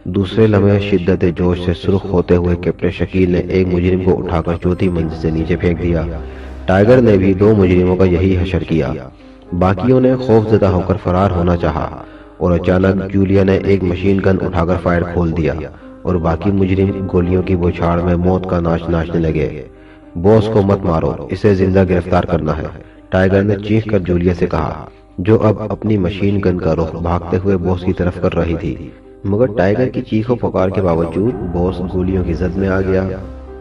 S1: دوسرے لمحے شدت جوش سے سرخ ہوتے ہوئے کیپٹن شکیل نے ایک مجرم کو اٹھا کر چوتھی منزل سے نیچے پھینک دیا۔ ٹائیگر نے بھی 2 مجرموں کا یہی حشر کیا۔ باقیوں نے خوف زدہ ہو کر فرار ہونا چاہا، اور اچانک جولیا نے ایک مشین گن اٹھا کر فائر کھول دیا، اور باقی مجرم گولیوں کی بوچھاڑ میں موت کا ناچ ناچنے لگے۔ باس کو مت مارو، اسے زندہ گرفتار کرنا ہے، ٹائیگر نے چیخ کر جولیا سے کہا، جو اب اپنی مشین گن کا رخ بھاگتے ہوئے باس کی طرف کر رہی تھی۔ مگر ٹائیگر کی چیخ و پکار کے باوجود باس گولیوں کی زد میں آ گیا،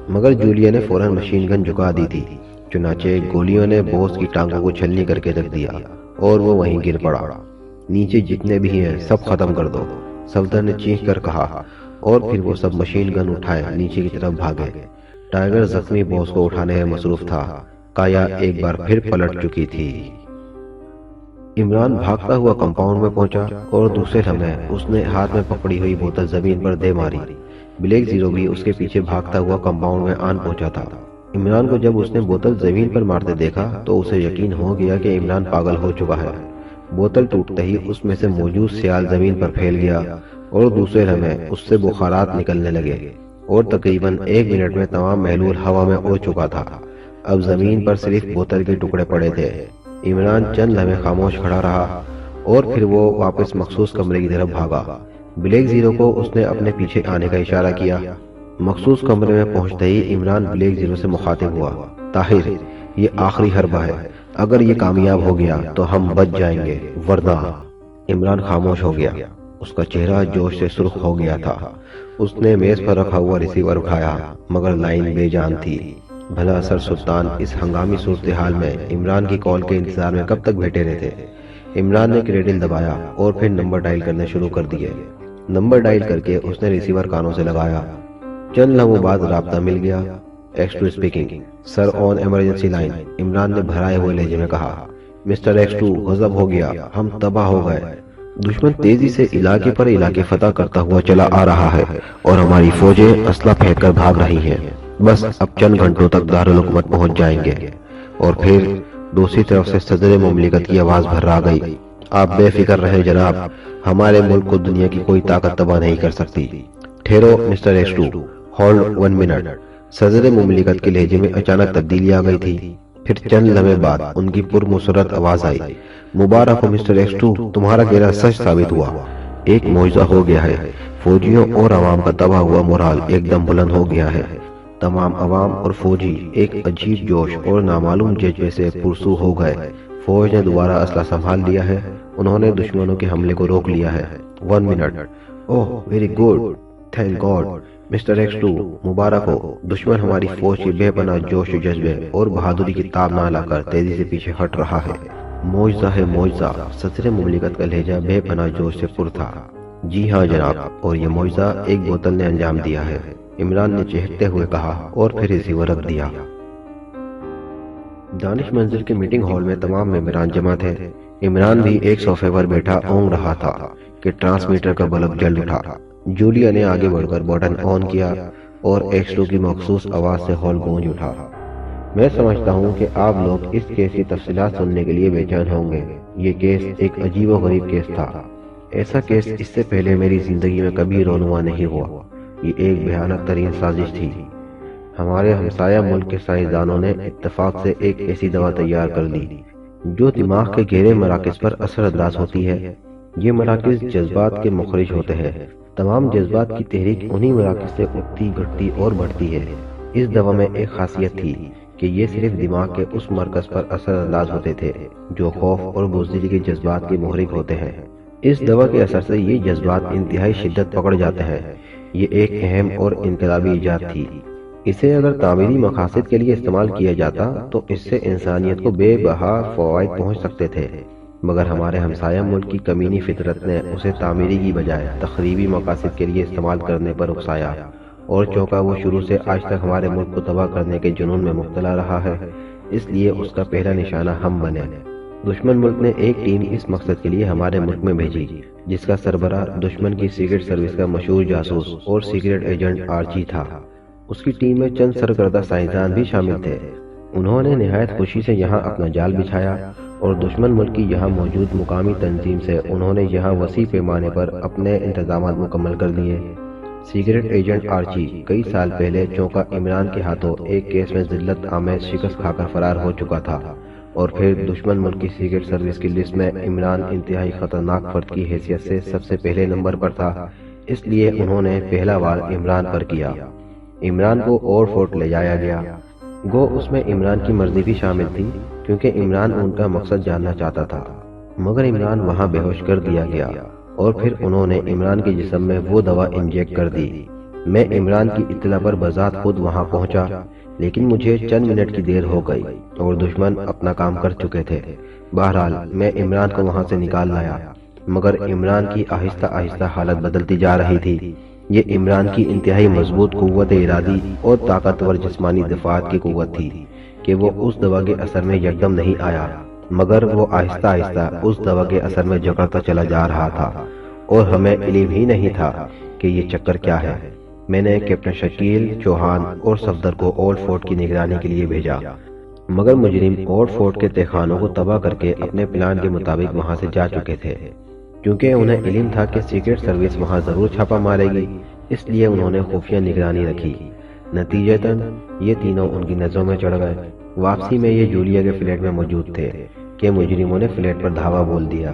S1: مگر جولیا نے فوراً مشین گن جھکا دی تھی۔ چنانچہ گولیوں نے باس کی ٹانگوں کو چھلنی کر کے رکھ دیا، اور وہ وہیں گر پڑا۔ نیچے جتنے بھی ہیں سب ختم کر دو، صفدر نے چیخ کر کہا، اور پھر وہ سب مشین گن اٹھائے نیچے کی طرف بھاگے۔ ٹائیگر زخمی باس کو اٹھانے میں مصروف تھا، کایا ایک بار پھر پلٹ چکی تھی۔ عمران بھاگتا ہوا کمپاؤنڈ میں پہنچا، اور دوسرے لمحے اس نے ہاتھ میں پکڑی ہوئی بوتل زمین پر دے ماری۔ بلیک زیرو بھی اس کے پیچھے بھاگتا ہوا کمپاؤنڈ میں آن پہنچا تھا۔ عمران کو جب اس نے بوتل زمین پر مارتے دیکھا تو اسے یقین ہو گیا کہ عمران پاگل ہو چکا ہے۔ بوتل ٹوٹتے ہی اس میں سے موجود سیال زمین پر پھیل گیا، اور دوسرے لمحے اس سے بخارات نکلنے لگے، اور تقریباً 1 منٹ میں تمام محلول ہوا میں اڑ چکا تھا۔ اب زمین پر صرف بوتل کے ٹکڑے پڑے تھے۔ عمران چند لمحے خاموش کھڑا رہا، اور پھر وہ واپس مخصوص کمرے کی طرف بھاگا۔ بلیک زیرو کو اس نے اپنے پیچھے آنے کا اشارہ کیا۔ مخصوص کمرے میں پہنچتے ہی عمران بلیک زیرو سے مخاطب ہوا، طاہر، یہ آخری حربہ ہے، اگر یہ کامیاب ہو گیا تو ہم بچ جائیں گے، ورنہ۔ عمران خاموش ہو گیا، اس کا چہرہ جوش سے سرخ ہو گیا تھا۔ اس نے میز پر رکھا ہوا ریسیور اٹھایا، مگر لائن بے جان تھی۔ بھلا سر سلطان اس ہنگامی صورتحال میں عمران کی کال کے انتظار میں کب تک بیٹھے رہتے؟ عمران نے کریڈل دبایا اور پھر نمبر ڈائل کرنے شروع کر دیے۔ نمبر ڈائل کر کے اس نے ریسیور کانوں سے لگایا۔ چند لمحوں بعد رابطہ مل گیا۔ X2 اسپیکنگ، سر آن ایمرجنسی لائن، عمران نے بھرائے ہوئے لہجے میں کہا۔ مسٹر X2، غضب ہو گیا، ہم تباہ ہو گئے۔ دشمن تیزی سے علاقے پر علاقے فتح کرتا ہوا چلا آ رہا ہے، اور ہماری فوجیں اسلحہ پھینک کر بھاگ رہی ہیں۔ بس اب چند گھنٹوں تک دارالحکومت پہنچ جائیں گے۔ اور پھر دوسری طرف سے صدر مملکت کی آواز بھرا گئی، آپ بے فکر رہیں جناب، ہمارے ملک کو دنیا کی کوئی طاقت تباہ نہیں کر سکتی۔ ٹھہرو مسٹر X2، ہولڈ 1 منٹ۔ صدر مملکت کے لہجے میں اچانک تبدیلی آ گئی تھی۔ پھر چند لمحے بعد ان کی پرمسرت آواز آئی، مبارک ہو مسٹر X2، تمہارا کہنا سچ ثابت ہوا، ایک معجزہ ہو گیا ہے۔ فوجیوں اور عوام کا تباہ ہوا مورال ایک دم بلند ہو گیا ہے۔ تمام عوام اور فوجی ایک عجیب جوش اور نامعلوم جذبے سے پرسو ہو گئے۔ فوج نے دوبارہ اسلحہ سنبھال لیا ہے، انہوں نے دشمنوں کے حملے کو روک لیا ہے۔ 1 minute. Oh very good, thank God. Mister X2، مبارک ہو، دشمن ہماری فوج کی بے پناہ جوش و جذبے اور بہادری کی تاب نہ لا کر تیزی سے پیچھے ہٹ رہا ہے۔ معجزہ ہے معجزہ، صدر مملکت کا لہجہ بے پناہ جوش سے پر تھا۔ جی ہاں جناب، اور یہ معجزہ ایک بوتل نے انجام دیا ہے، عمران نے چہکتے ہوئے کہا اور پھر ریسیور رکھ دیا۔ دانش منزل کے میٹنگ ہال میں تمام ممبران جمع تھے۔ عمران بھی ایک صوفے پر بیٹھا اونگ رہا تھا کہ ٹرانسمیٹر کا بلب جل اٹھا۔ جولیا نے آگے بڑھ کر بٹن آن کیا اور ایکسٹرو کی مخصوص آواز سے ہال گونج اٹھا۔ میں سمجھتا ہوں کہ آپ لوگ اس کیس کی تفصیلات سننے کے لیے بے چین ہوں گے۔ یہ کیس ایک عجیب و غریب کیس تھا۔ ایسا کیس اس سے پہلے میری زندگی میں کبھی رونما نہیں ہوا۔ یہ ایک بھیانک ترین سازش تھی۔ ہمارے ہمسایہ ملک کے سائنسدانوں نے اتفاق سے ایک ایسی دوا تیار کر لی جو دماغ کے گہرے مراکز پر اثر انداز ہوتی ہے۔ یہ مراکز جذبات کے مخرج ہوتے ہیں۔ تمام جذبات کی تحریک انہی مراکز سے اٹھتی گھٹتی اور بڑھتی ہے۔ اس دوا میں ایک خاصیت تھی کہ یہ صرف دماغ کے اس مرکز پر اثر انداز ہوتے تھے جو خوف اور بزدلی کے جذبات کے محرک ہوتے ہیں۔ اس دوا کے اثر سے یہ جذبات انتہائی شدت پکڑ جاتے ہیں۔ یہ ایک اہم اور انقلابی ایجاد تھی۔ اسے اگر تعمیری مقاصد کے لیے استعمال کیا جاتا تو اس سے انسانیت کو بے بہا فوائد پہنچ سکتے تھے، مگر ہمارے ہمسایہ ملک کی کمینی فطرت نے اسے تعمیری کی بجائے تخریبی مقاصد کے لیے استعمال کرنے پر اکسایا، اور چونکہ وہ شروع سے آج تک ہمارے ملک کو تباہ کرنے کے جنون میں مبتلا رہا ہے، اس لیے اس کا پہلا نشانہ ہم بنے۔ دشمن ملک نے ایک ٹیم اس مقصد کے لیے ہمارے ملک میں بھیجی، جس کا سربراہ دشمن کی سیکرٹ سروس کا مشہور جاسوس اور سیکرٹ ایجنٹ آرچی تھا۔ اس کی ٹیم میں چند سرکردہ سائنسدان بھی شامل تھے۔ انہوں نے نہایت خوشی سے یہاں اپنا جال بچھایا، اور دشمن ملک کی یہاں موجود مقامی تنظیم سے انہوں نے یہاں وسیع پیمانے پر اپنے انتظامات مکمل کر لیے۔ سیکرٹ ایجنٹ آرچی کئی سال پہلے چونکہ عمران کے ہاتھوں ایک کیس میں ذلت آمیز شکست کھا کر فرار ہو چکا تھا، اور پھر دشمن ملک کی سیکرٹ سروس کی لسٹ میں عمران انتہائی خطرناک فرد کی حیثیت سے سب سے پہلے نمبر پر تھا، اس لیے انہوں نے پہلا وار عمران پر کیا۔ عمران کو اور فورٹ لے جایا گیا۔ گو اس میں عمران کی مرضی بھی شامل تھی، کیونکہ عمران ان کا مقصد جاننا چاہتا تھا، مگر عمران وہاں بے ہوش کر دیا گیا، اور پھر انہوں نے عمران کے جسم میں وہ دوا انجیکٹ کر دی۔ میں عمران کی اطلاع پر بذات خود وہاں پہنچا، لیکن مجھے چند منٹ کی دیر ہو گئی اور دشمن اپنا کام کر چکے تھے۔ بہرحال میں عمران کو وہاں سے نکال لایا، مگر عمران کی آہستہ آہستہ حالت بدلتی جا رہی تھی۔ یہ عمران کی انتہائی مضبوط قوت ارادی اور طاقتور جسمانی دفاعات کی قوت تھی کہ وہ اس دوا کے اثر میں یکدم نہیں آیا، مگر وہ آہستہ آہستہ اس دوا کے اثر میں جکڑتا چلا جا رہا تھا، اور ہمیں علم ہی نہیں تھا کہ یہ چکر کیا ہے۔ میں نے کیپٹن شکیل، چوہان اور صفدر کو اولڈ فورٹ کی نگرانی کے لیے بھیجا، مگر مجرم اولڈ فورٹ کے تہخانوں کو تباہ کر کے اپنے پلان کے مطابق وہاں سے جا چکے تھے۔ کیونکہ انہیں علم تھا کہ سیکرٹ سروس وہاں ضرور چھاپا مارے گی، اس لیے انہوں نے خفیہ نگرانی رکھی۔ نتیجتاً یہ تینوں ان کی نظروں میں چڑھ گئے۔ واپسی میں یہ جولیا کے فلیٹ میں موجود تھے کہ مجرموں نے فلیٹ پر دھاوا بول دیا۔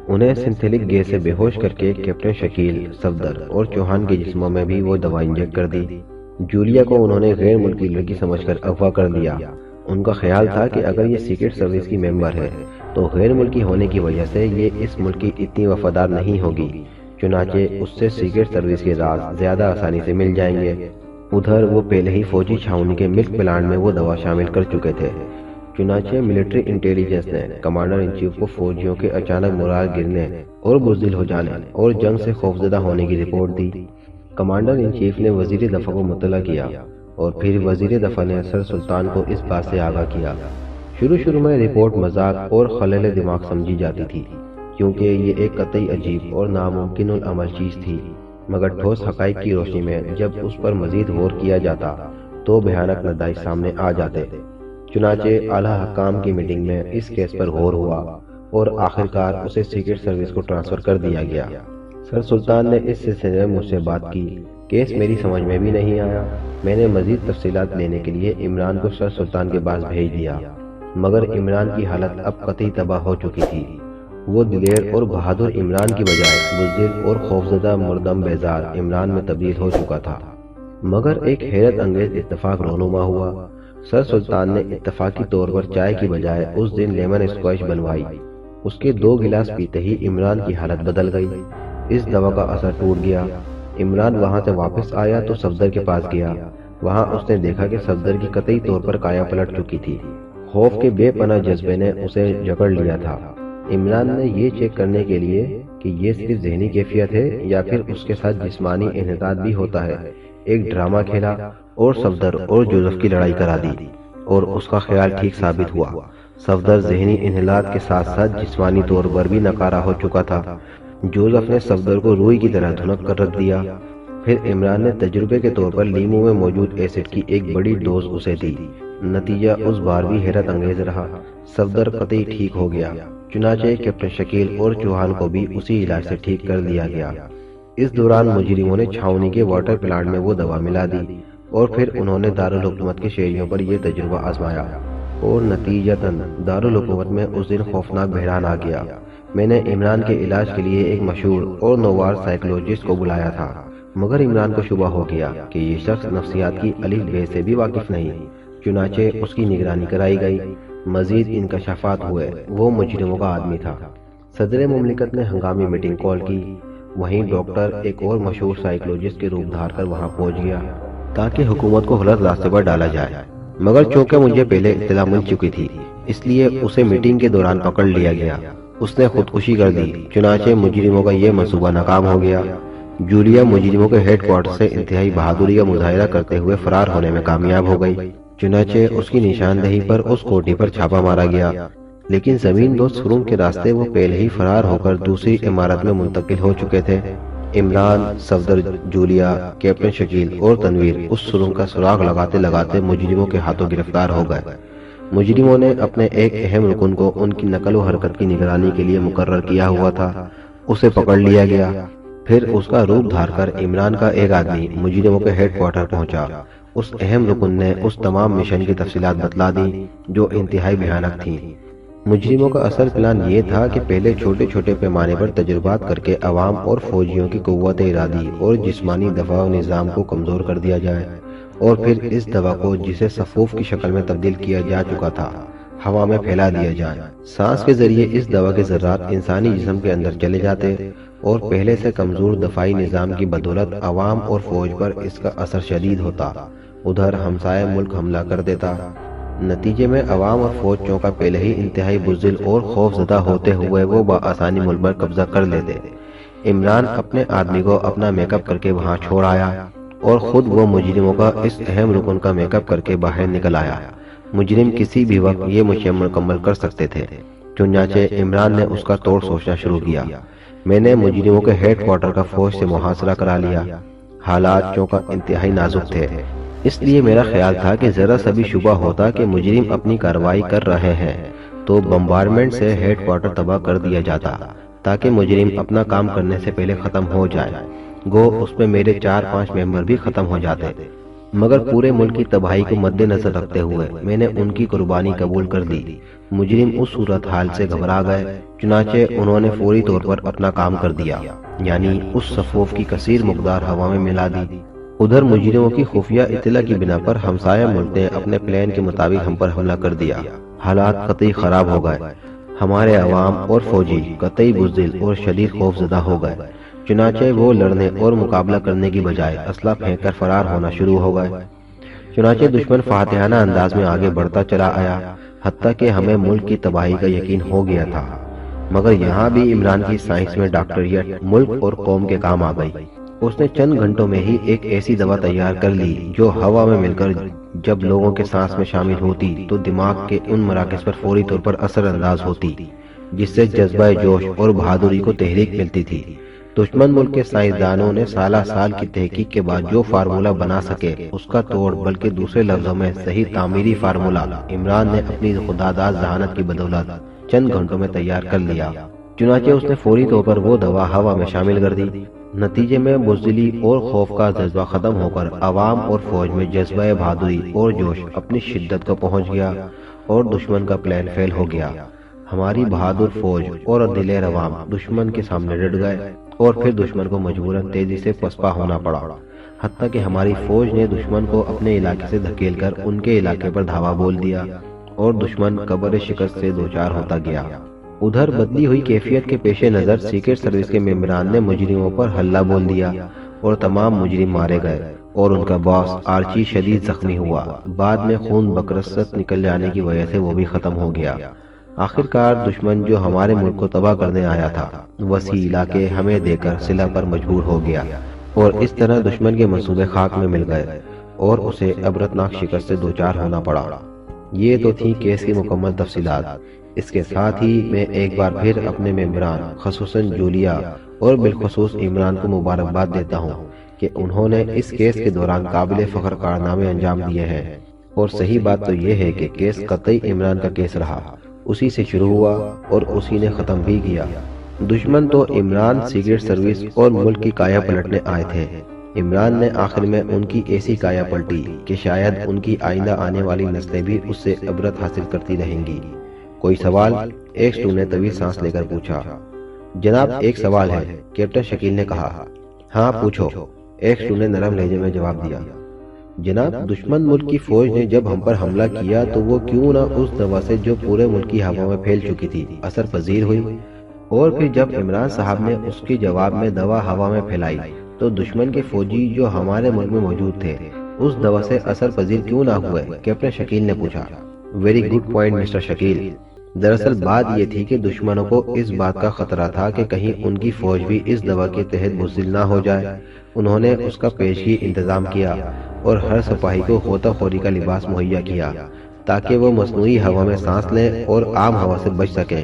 S1: انہیں سنتھیلک گیس سے بے ہوش کر کے کیپٹن شکیل، صفدر اور چوہان کے جسموں میں بھی وہ دوا انجیکٹ کر دی۔ جولیا کو انہوں نے غیر ملکی لڑکی سمجھ کر اغوا کر دیا۔ ان کا خیال تھا کہ اگر یہ سیکرٹ سروس کی ممبر ہے تو غیر ملکی ہونے کی وجہ سے یہ اس ملک کی اتنی وفادار نہیں ہوگی، چنانچہ اس سے سیکرٹ سروس کے راز زیادہ آسانی سے مل جائیں گے۔ ادھر وہ پہلے ہی فوجی چھاؤنی کے ملک پلانٹ میں وہ دوا شامل کر چکے تھے۔ چنانچہ ملٹری انٹیلیجنس نے کمانڈر ان چیف کو فوجیوں کے اچانک مورال گرنے اور بزدل ہو جانے اور جنگ سے خوفزدہ ہونے کی report the. Commander in chief نے وزیر دفاع کو مطلع کیا، اور پھر وزیر دفاع نے سر سلطان کو اس بات سے آگاہ کیا۔ شروع میں رپورٹ مذاق اور خلل دماغ سمجھی جاتی تھی، کیونکہ یہ ایک قطعی عجیب اور ناممکن العمل چیز تھی، مگر ٹھوس حقائق کی روشنی میں جب اس پر مزید غور کیا جاتا تو بھیانک نتائج سامنے آ جاتے۔ چنانچہ اعلیٰ حکام کی میٹنگ میں اس کیس پر غور ہوا، اور آخرکار اسے سیکرٹ سروس کو ٹرانسفر کر دیا گیا۔ سر سلطان نے اس سلسلے میں مجھ سے بات کی۔ کیس میری سمجھ میں بھی نہیں آیا۔ میں نے مزید تفصیلات لینے کے لیے عمران کو سر سلطان کے پاس بھیج دیا، مگر عمران کی حالت اب قطعی تباہ ہو چکی تھی۔ وہ دلیر اور بہادر عمران کی بجائے بزدل اور خوفزدہ مردم بیزار عمران میں تبدیل ہو چکا تھا۔ مگر ایک حیرت انگیز اتفاق رونما ہوا۔ سر سلطان نے اتفاقی طور پر چائے کی بجائے اس دن لیمن اسکواش بنوائی۔ اس کے 2 گلاس پیتے ہی عمران کی حالت بدل گئی۔ اس دوا کا اثر ٹوٹ گیا۔ عمران وہاں سے واپس آیا تو صفدر کے پاس گیا۔ وہاں اس نے دیکھا کہ صفدر کی قطعی طور پر کایا پلٹ چکی تھی۔ خوف کے بے پناہ جذبے نے اسے جکڑ لیا تھا۔ عمران نے یہ چیک کرنے کے لیے کہ یہ صرف ذہنی کیفیت ہے یا پھر اس کے ساتھ جسمانی انحطاط بھی ہوتا ہے، ایک ڈرامہ کھیلا اور صفدر اور جوزف کی لڑائی کرا دی، اور اس کا خیال ٹھیک ثابت ہوا۔ صفدر ذہنی انحطاط کے ساتھ ساتھ جسمانی طور پر بھی ناکارہ ہو چکا تھا۔ جوزف نے صفدر کو روئی کی طرح دھنک کر رکھ دیا۔ پھر عمران نے تجربے کے طور پر لیمو میں موجود ایسڈ کی ایک بڑی ڈوز اسے دی۔ نتیجہ اس بار بھی حیرت انگیز رہا، صفدر قطعی ٹھیک ہو گیا۔ چنانچہ کیپٹن شکیل اور چوہان کو بھی اسی علاج سے ٹھیک کر دیا گیا۔ اس دوران مجرموں نے چھاؤنی کے واٹر پلانٹ میں وہ دوا ملا دی، اور پھر انہوں نے دارالحکومت کے شہریوں پر یہ تجربہ آزمایا، اور نتیجتاً دارالحکومت میں اس دن خوفناک بحران آ گیا۔ میں نے عمران کے علاج کے لیے ایک مشہور اور نوار سائیکولوجسٹ کو بلایا تھا، مگر عمران کو شبہ ہو گیا کہ یہ شخص نفسیات کی الف بے سے بھی واقف نہیں۔ چنانچہ اس کی نگرانی کرائی گئی۔ مزید انکشافات ہوئے، وہ مجرموں کا آدمی تھا۔ صدر مملکت نے ہنگامی میٹنگ کال کی۔ وہیں ڈاکٹر ایک اور مشہور سائیکولوجسٹ کے روپ دھار کر وہاں پہنچ گیا تاکہ حکومت کو غلط راستے پر ڈالا جائے، مگر چونکہ مجھے پہلے اطلاع مل چکی تھی، اس لیے اسے میٹنگ کے دوران پکڑ لیا گیا۔ اس نے خودکشی کر دی۔ چنانچہ مجرموں کا یہ منصوبہ ناکام ہو گیا۔ جولیا مجرموں کے ہیڈ کوارٹر سے انتہائی بہادری کا مظاہرہ کرتے ہوئے فرار ہونے میں کامیاب ہو گئی۔ چنانچہ اس کی نشاندہی پر اس کوٹھی پر چھاپا مارا گیا، لیکن زمین دوست سرنگ کے راستے وہ پہلے ہی فرار ہو کر دوسری عمارت میں منتقل ہو چکے تھے۔ عمران، صفدر، جولیا، کیپٹن شکیل اور تنویر اس سرنگ کا سراغ لگاتے لگاتے مجرموں کے ہاتھوں گرفتار ہو گئے۔ مجرموں نے اپنے ایک اہم رکن کو ان کی نقل و حرکت کی نگرانی کے لیے مقرر کیا ہوا تھا، اسے پکڑ لیا گیا۔ پھر اس کا روپ دھار کر عمران کا ایک آدمی مجرموں کے ہیڈ کوارٹر پہنچا۔ اس اہم رکن نے اس تمام مشن کی تفصیلات بتلا دی جو انتہائی بھیانک تھیں۔ مجرموں کا اصل پلان یہ تھا کہ پہلے چھوٹے چھوٹے پیمانے پر تجربات کر کے عوام اور فوجیوں کی قوت ارادی اور جسمانی دفاع نظام کو کمزور کر دیا جائے، اور پھر اس دوا کو جسے صفوف کی شکل میں تبدیل کیا جا چکا تھا ہوا میں پھیلا دیا جائے۔ سانس کے ذریعے اس دوا کے ذرات انسانی جسم کے اندر چلے جاتے، اور پہلے سے کمزور دفاعی نظام کی بدولت عوام اور فوج پر اس کا اثر شدید ہوتا۔ ادھر ہمسائے ملک حملہ کر دیتا۔ نتیجے میں عوام اور فوج چونکہ پہلے ہی انتہائی بزدل اور خوف زدہ ہوتے ہوئے وہ بآسانی ملک پر قبضہ کر لیتے۔ عمران اپنے آدمی کو اپنا میک اپ کر کے وہاں چھوڑ آیا، اور خود وہ مجرموں کا اس اہم رکن کا میک اپ کر کے باہر نکل آیا۔ مجرم کسی بھی وقت یہ مشن مکمل کر سکتے تھے۔ چنانچہ عمران نے اس کا توڑ سوچنا شروع کیا۔ میں نے مجرموں کے ہیڈ کوارٹر کا فوج سے محاصرہ کرا لیا۔ حالات چونکہ انتہائی نازک تھے، اس لیے میرا خیال تھا کہ ذرا سا بھی شبہ ہوتا کہ مجرم اپنی کارروائی کر رہے ہیں تو بمبارمنٹ سے ہیڈ کوارٹر تباہ کر دیا جاتا تاکہ مجرم اپنا کام کرنے سے پہلے ختم ہو جائے۔ گو اس میں میرے 4-5 ممبر بھی ختم ہو جاتے، مگر پورے ملک کی تباہی کو مد نظر رکھتے ہوئے میں نے ان کی قربانی قبول کر دی۔ مجرم اس صورتحال سے گھبرا گئے، چنانچہ انہوں نے فوری طور پر اپنا کام کر دیا، یعنی اس صفوف کی کثیر مقدار ہوا میں ملا دی۔ ادھر مجرموں کی خفیہ اطلاع کی بنا پر ہمسایہ ملک نے اپنے پلان کے مطابق ہم پر حملہ کر دیا۔ حالات قطعی خراب ہو گئے۔ ہمارے عوام اور فوجی قطعی بزدل اور شدید خوف زدہ ہو گئے۔ چنانچہ وہ لڑنے اور مقابلہ کرنے کی بجائے اسلحہ پھینک کر فرار ہونا شروع ہو گئے۔ چنانچہ دشمن فاتحانہ انداز میں آگے بڑھتا چلا آیا، حتیٰ کہ ہمیں ملک کی تباہی کا یقین ہو گیا تھا۔ مگر یہاں بھی عمران کی سائنس میں ڈاکٹریٹ ملک اور قوم کے کام آ گئی۔ اس نے چند گھنٹوں میں ہی ایک ایسی دوا تیار کر لی جو ہوا میں مل کر جب لوگوں کے سانس میں شامل ہوتی تو دماغ کے ان مراکز پر فوری طور پر اثر انداز ہوتی، جس سے جذبہ جوش اور بہادری کو تحریک ملتی تھی۔ دشمن ملک کے سائنسدانوں نے سالہ سال کی تحقیق کے بعد جو فارمولہ بنا سکے اس کا توڑ، بلکہ دوسرے لفظوں میں صحیح تعمیری فارمولہ عمران نے اپنی خداداد ذہانت کی بدولت چند گھنٹوں میں تیار کر لیا۔ چنانچہ اس نے فوری طور پر وہ دوا ہوا میں شامل کر دی۔ نتیجے میں بزدلی اور خوف کا جذبہ ختم ہو کر عوام اور فوج میں جذبہ بہادری اور جوش اپنی شدت کو پہنچ گیا، اور دشمن کا پلان فیل ہو گیا۔ ہماری بہادر فوج اور دلیر عوام دشمن کے سامنے ڈٹ گئے، اور پھر دشمن کو مجبوراً تیزی سے پسپا ہونا پڑا، حتیٰ کہ ہماری فوج نے دشمن کو اپنے علاقے سے دھکیل کر ان کے علاقے پر دھاوا بول دیا، اور دشمن قبر شکست سے دوچار ہوتا گیا۔ ادھر بدلی ہوئی کیفیت کے پیش نظر سیکرٹ سروس کے ممبران نے مجرموں پر حملہ بول دیا، اور تمام مجرم مارے گئے، اور ان کا باس آرچی شدید زخمی ہوا۔ بعد میں خون بکثرت نکل جانے کی وجہ سے وہ بھی ختم ہو گیا۔ آخر کار دشمن جو ہمارے ملک کو تباہ کرنے آیا تھا، وسیع علاقے ہمیں دے کر صلح پر مجبور ہو گیا، اور اس طرح دشمن کے منصوبے خاک میں مل گئے اور اسے عبرتناک شکست سے دوچار ہونا پڑا۔ یہ تو تھی کیس کی مکمل تفصیلات۔ اس کے ساتھ ہی میں ایک بار پھر اپنے ممبران خصوصاً جولیا اور بالخصوص عمران کو مبارکباد دیتا ہوں کہ انہوں نے اس کیس کے دوران قابل فخر کارنامے انجام دیے ہیں، اور صحیح بات تو یہ ہے کہ کیس قطعی عمران کا کیس رہا، اسی سے شروع ہوا اور اسی نے ختم بھی کیا۔ دشمن تو عمران سیکرٹ سروس اور ملک کی کایا پلٹنے آئے تھے۔ عمران نے آخر میں ان کی ایسی کایا پلٹی کہ شاید ان کی آئندہ آنے والی نسلیں بھی اس سے عبرت حاصل کرتی رہیں گی۔ کوئی سوال؟ ایکس 2 نے طویل سانس لے کر پوچھا۔ جناب ایک سوال ہے، کیپٹن شکیل نے کہا۔ ہاں پوچھو، ایکس 2 نے نرم لہجے میں جواب دیا۔ جناب دشمن ملک کی فوج نے جب ہم پر حملہ کیا تو وہ کیوں نہ اس دوا سے جو پورے ملک کی ہوا میں پھیل چکی تھی اثر پذیر ہوئی، اور پھر جب عمران صاحب نے اس کے جواب میں دوا ہوا میں پھیلائی تو دشمن کے فوجی جو ہمارے ملک میں موجود تھے اس دوا سے اثر پذیر کیوں نہ ہوئے؟ کیپٹن شکیل نے پوچھا۔ Very good point mister Shakeel. دراصل بات یہ تھی کہ دشمنوں کو اس بات کا خطرہ تھا کہ کہیں ان کی فوج بھی اس دوا کے تحت بزدل نہ ہو جائے۔ انہوں نے اس کا پیشگی انتظام کیا اور ہر سپاہی کو غوطہ خوری کا لباس مہیا کیا تاکہ وہ مصنوعی ہوا میں سانس لیں اور عام ہوا سے بچ سکیں،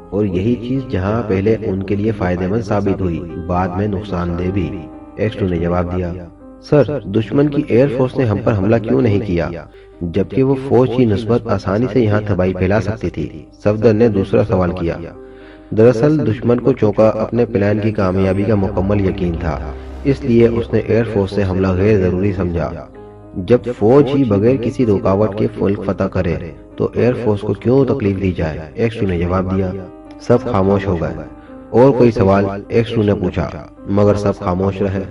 S1: اور یہی چیز جہاں پہلے ان کے لیے فائدہ مند ثابت ہوئی، بعد میں نقصان دہ بھی۔ ایکس 2 نے جواب دیا۔ سر دشمن کی ایئر فورس نے ہم پر حملہ کیوں نہیں کیا جبکہ وہ فوج کی نسبت آسانی سے یہاں تباہی پھیلا سکتی تھی؟ صفدر نے دوسرا سوال کیا۔ دراصل دشمن کو چونکہ اپنے پلان کی کامیابی کا مکمل یقین تھا، اس لیے اس نے ایئر فورس سے حملہ غیر ضروری سمجھا۔ جب فوج ہی بغیر کسی رکاوٹ کے ملک فتح کرے تو ایئر فورس کو کیوں تکلیف دی جائے؟ ایکس 2 نے جواب دیا۔ سب خاموش ہو گئے۔ اور کوئی سوال؟ ایکس 2 نے پوچھا، مگر سب خاموش رہے۔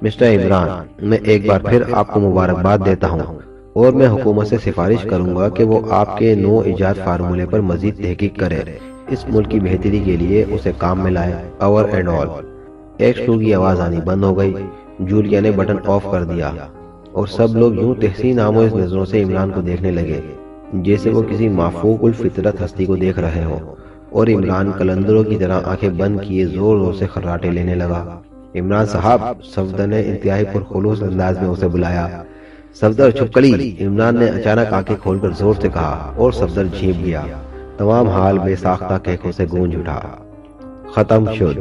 S1: مسٹر عمران، میں ایک بار پھر آپ کو مبارکباد دیتا ہوں، اور میں حکومت سے سفارش کروں گا کہ وہ آپ کے نو ایجاد فارمولے پر مزید تحقیق کرے، اس ملک کی بہتری کے لیے اسے کام میں لائے، اور اینڈ آل۔ ایکس 2 کی آواز آنی بند ہو گئی۔ جولیا نے بٹن آف کر دیا اور سب لوگ یوں تحسین آموز نظروں سے عمران کو دیکھنے لگے جیسے وہ کسی مافوق الفطرت ہستی کو دیکھ رہے ہوں، اور عمران قلندروں کی طرح آنکھیں بند کیے زور زور سے خراٹے لینے لگا۔ عمران صاحب، صفدر نے انتہائی پرخلوص انداز میں اسے بلایا۔ صفدر چھپ کلی، عمران نے اچانک آنکھیں کھول کر زور سے کہا، اور صفدر جھینپ گیا۔ تمام حال بے ساختہ کہکوں سے گونج اٹھا۔ ختم شد۔